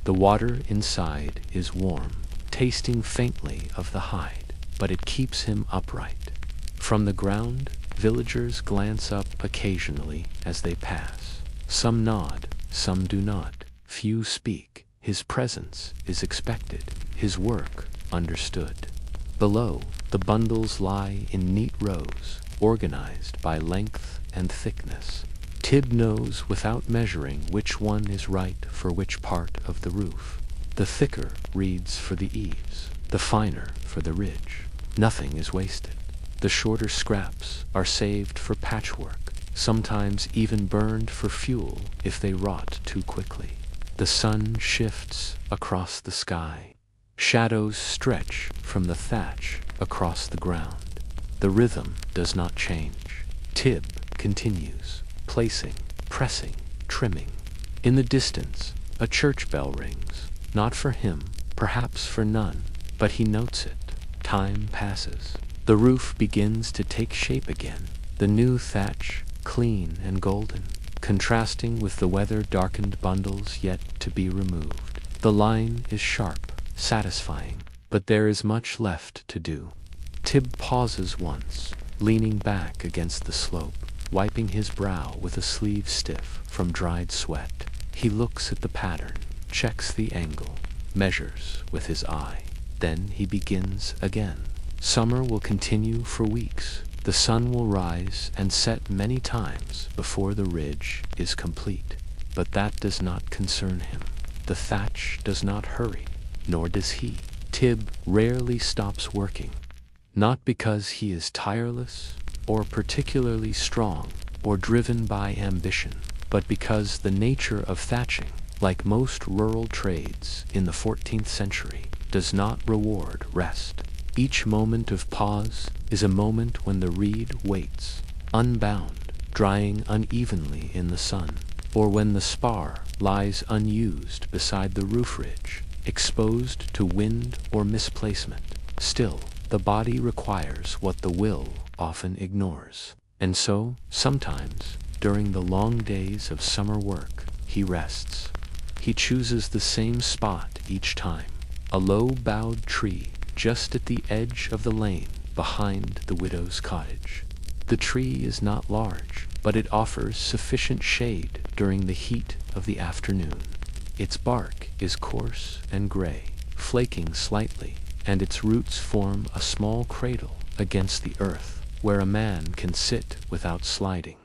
The water inside is warm, tasting faintly of the hide, but it keeps him upright. From the ground, villagers glance up occasionally as they pass. Some nod, some do not. Few speak. His presence is expected, his work understood. Below, the bundles lie in neat rows, organized by length and thickness. Tib knows without measuring which one is right for which part of the roof. The thicker reeds for the eaves, the finer for the ridge. Nothing is wasted. The shorter scraps are saved for patchwork, sometimes even burned for fuel if they rot too quickly. The sun shifts across the sky. Shadows stretch from the thatch across the ground. The rhythm does not change. Tib continues, placing, pressing, trimming. In the distance, a church bell rings, not for him, perhaps for none, but he notes it. Time passes. The roof begins to take shape again, the new thatch clean and golden, contrasting with the weather-darkened bundles yet to be removed. The line is sharp, satisfying, but there is much left to do. Tib pauses once, leaning back against the slope, wiping his brow with a sleeve stiff from dried sweat. He looks at the pattern, checks the angle, measures with his eye. Then he begins again. Summer will continue for weeks. The sun will rise and set many times before the ridge is complete. But that does not concern him. The thatch does not hurry, nor does he. Tib rarely stops working. Not because he is tireless, or particularly strong, or driven by ambition, but because the nature of thatching, like most rural trades in the 14th century, does not reward rest. Each moment of pause is a moment when the reed waits, unbound, drying unevenly in the sun, or when the spar lies unused beside the roof ridge, exposed to wind or misplacement. Still, the body requires what the will often ignores. And so, sometimes, during the long days of summer work, he rests. He chooses the same spot each time, a low-boughed tree just at the edge of the lane behind the widow's cottage. The tree is not large, but it offers sufficient shade during the heat of the afternoon. Its bark is coarse and gray, flaking slightly, and its roots form a small cradle against the earth where a man can sit without sliding.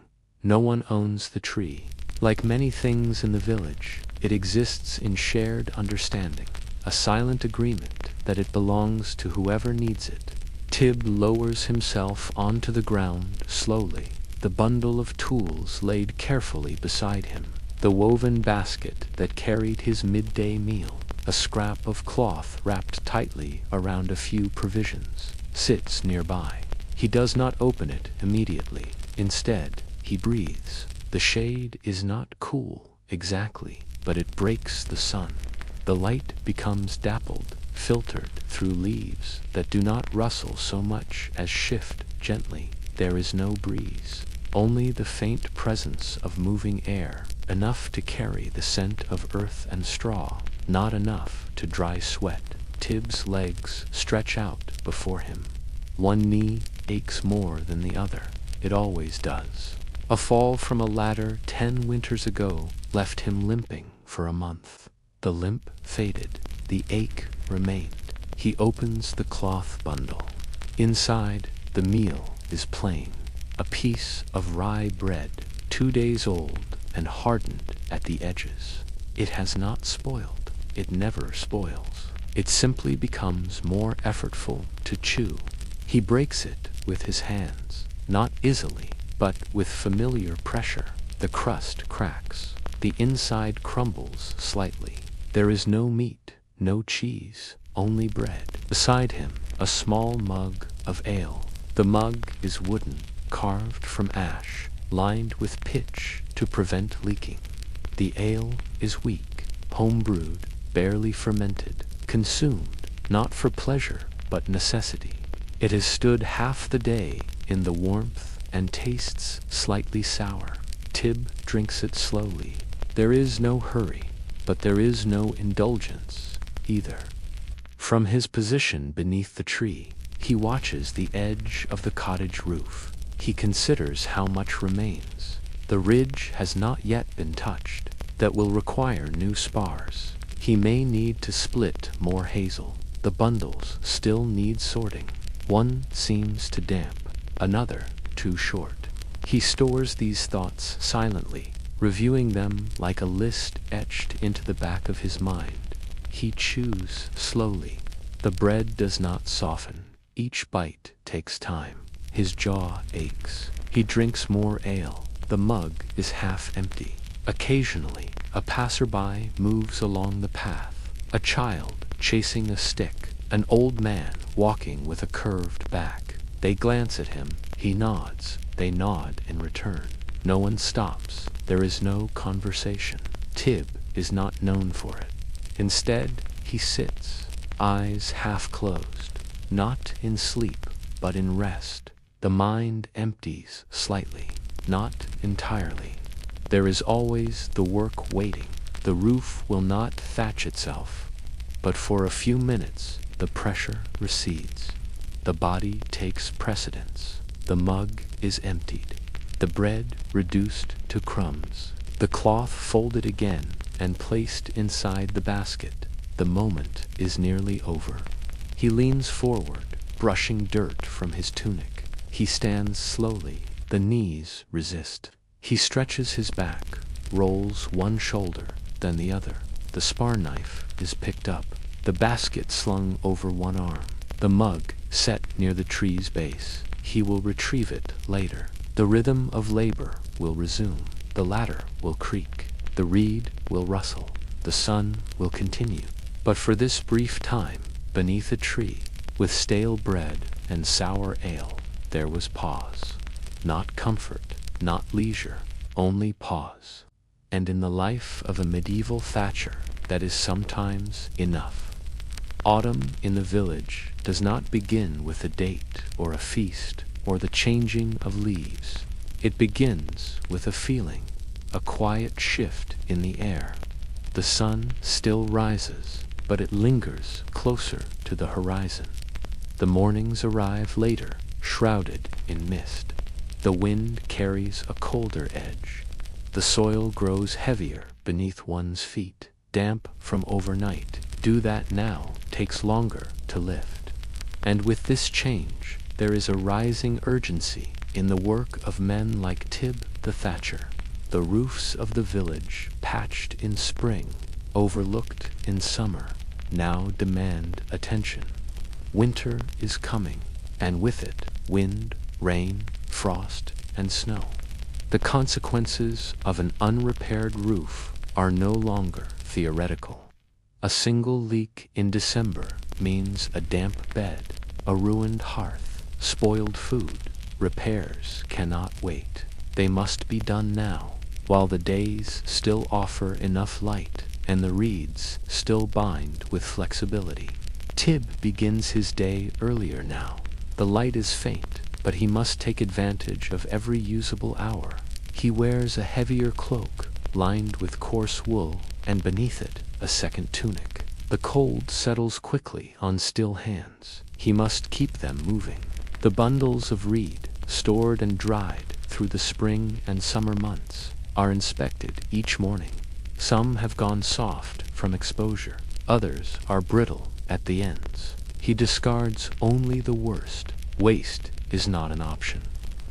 No one owns the tree. Like many things in the village, it exists in shared understanding, a silent agreement that it belongs to whoever needs it. Tib lowers himself onto the ground slowly, the bundle of tools laid carefully beside him, the woven basket that carried his midday meal, a scrap of cloth wrapped tightly around a few provisions, sits nearby. He does not open it immediately. Instead, he breathes. The shade is not cool exactly, but it breaks the sun. The light becomes dappled, filtered through leaves that do not rustle so much as shift gently. There is no breeze. only the faint presence of moving air, enough to carry the scent of earth and straw, not enough to dry sweat. Tib's legs stretch out before him. One knee aches more than the other. It always does. A fall from a ladder 10 winters ago left him limping for a month. The limp faded. The ache remained. He opens the cloth bundle. Inside, the meal is plain. A piece of rye bread, 2 days old and hardened at the edges. It has not spoiled. It never spoils. It simply becomes more effortful to chew. He breaks it with his hands, not easily, but with familiar pressure. The crust cracks. The inside crumbles slightly. There is no meat, no cheese, only bread. Beside him, a small mug of ale. The mug is wooden, carved from ash, lined with pitch to prevent leaking. The ale is weak, home-brewed, barely fermented, consumed, not for pleasure, but necessity. It has stood half the day in the warmth and tastes slightly sour. Tib drinks it slowly. There is no hurry, but there is no indulgence either. From his position beneath the tree, he watches the edge of the cottage roof. He considers how much remains. The ridge has not yet been touched. That will require new spars. He may need to split more hazel. The bundles still need sorting. One seems too damp, another too short. He stores these thoughts silently, reviewing them like a list etched into the back of his mind. He chews slowly. The bread does not soften. Each bite takes time. His jaw aches. He drinks more ale. The mug is half empty. Occasionally, a passerby moves along the path. A child chasing a stick. An old man walking with a curved back. They glance at him. He nods. They nod in return. No one stops. There is no conversation. Tib is not known for it. Instead, he sits, eyes half closed, not in sleep, but in rest. The mind empties slightly, not entirely. There is always the work waiting. The roof will not thatch itself, but for a few minutes the pressure recedes. The body takes precedence. The mug is emptied. The bread reduced to crumbs. The cloth folded again and placed inside the basket. The moment is nearly over. He leans forward, brushing dirt from his tunic. He stands slowly. The knees resist. He stretches his back, rolls one shoulder, then the other. The spar knife is picked up. The basket slung over one arm. The mug set near the tree's base. He will retrieve it later. The rhythm of labor will resume. The ladder will creak. The reed will rustle. The sun will continue. But for this brief time, beneath a tree, with stale bread and sour ale, there was pause. Not comfort, not leisure, only pause. And in the life of a medieval thatcher, that is sometimes enough. Autumn in the village does not begin with a date or a feast or the changing of leaves. It begins with a feeling, a quiet shift in the air. The sun still rises, but it lingers closer to the horizon. The mornings arrive later, shrouded in mist. The wind carries a colder edge. The soil grows heavier beneath one's feet, damp from overnight. Do that now takes longer to lift. And with this change, there is a rising urgency in the work of men like Tib the Thatcher. The roofs of the village, patched in spring, overlooked in summer, now demand attention. Winter is coming, and with it, wind, rain, frost, and snow. The consequences of an unrepaired roof are no longer theoretical. A single leak in December means a damp bed, a ruined hearth, spoiled food. Repairs cannot wait. They must be done now, while the days still offer enough light and the reeds still bind with flexibility. Tib begins his day earlier now. The light is faint, but he must take advantage of every usable hour. He wears a heavier cloak, lined with coarse wool, and beneath it, a second tunic. The cold settles quickly on still hands. He must keep them moving. The bundles of reed, stored and dried through the spring and summer months, are inspected each morning. Some have gone soft from exposure. Others are brittle at the ends. He discards only the worst. Waste is not an option.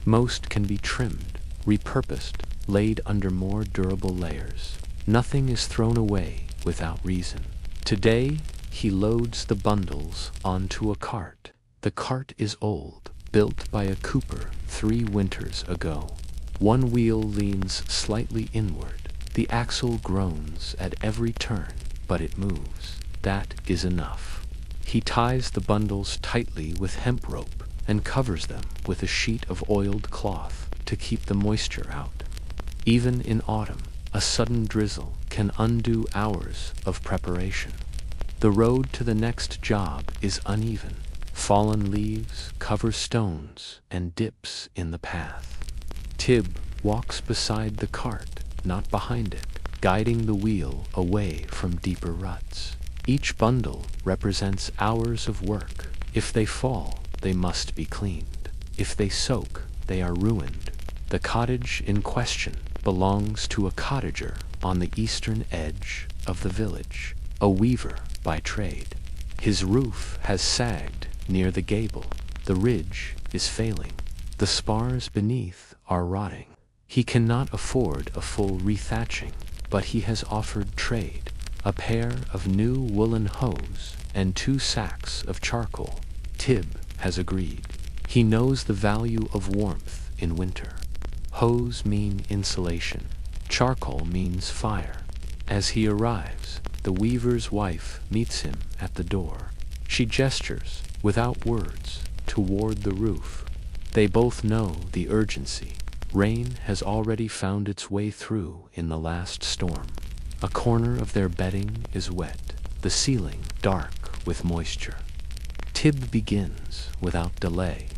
Most can be trimmed, repurposed, laid under more durable layers. Nothing is thrown away without reason. Today, he loads the bundles onto a cart. The cart is old, built by a cooper 3 winters ago. One wheel leans slightly inward. The axle groans at every turn, but it moves. That is enough. He ties the bundles tightly with hemp rope and covers them with a sheet of oiled cloth to keep the moisture out. Even in autumn, a sudden drizzle can undo hours of preparation. The road to the next job is uneven. Fallen leaves cover stones and dips in the path. Tib walks beside the cart, not behind it, guiding the wheel away from deeper ruts. Each bundle represents hours of work. If they fall, they must be cleaned. If they soak, they are ruined. The cottage in question belongs to a cottager on the eastern edge of the village, a weaver by trade. His roof has sagged near the gable. The ridge is failing. The spars beneath are rotting. He cannot afford a full rethatching, but he has offered trade, a pair of new woolen hose and 2 sacks of charcoal. Tib has agreed. He knows the value of warmth in winter. Hose mean insulation. Charcoal means fire. As he arrives, the weaver's wife meets him at the door. She gestures, without words, toward the roof. They both know the urgency. Rain has already found its way through in the last storm. A corner of their bedding is wet, the ceiling dark with moisture. Tib begins without delay.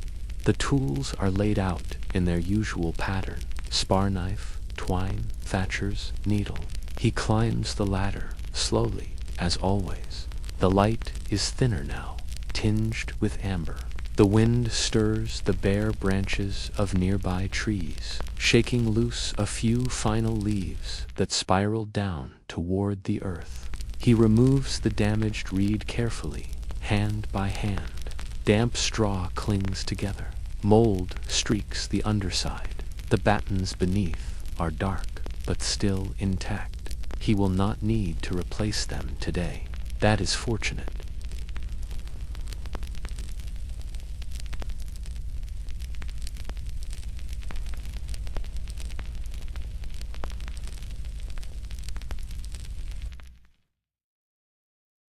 The tools are laid out in their usual pattern: spar knife, twine, thatcher's needle. He climbs the ladder, slowly, as always. The light is thinner now, tinged with amber. The wind stirs the bare branches of nearby trees, shaking loose a few final leaves that spiral down toward the earth. He removes the damaged reed carefully, hand by hand. Damp straw clings together. Mold streaks the underside. The battens beneath are dark, but still intact. He will not need to replace them today. That is fortunate.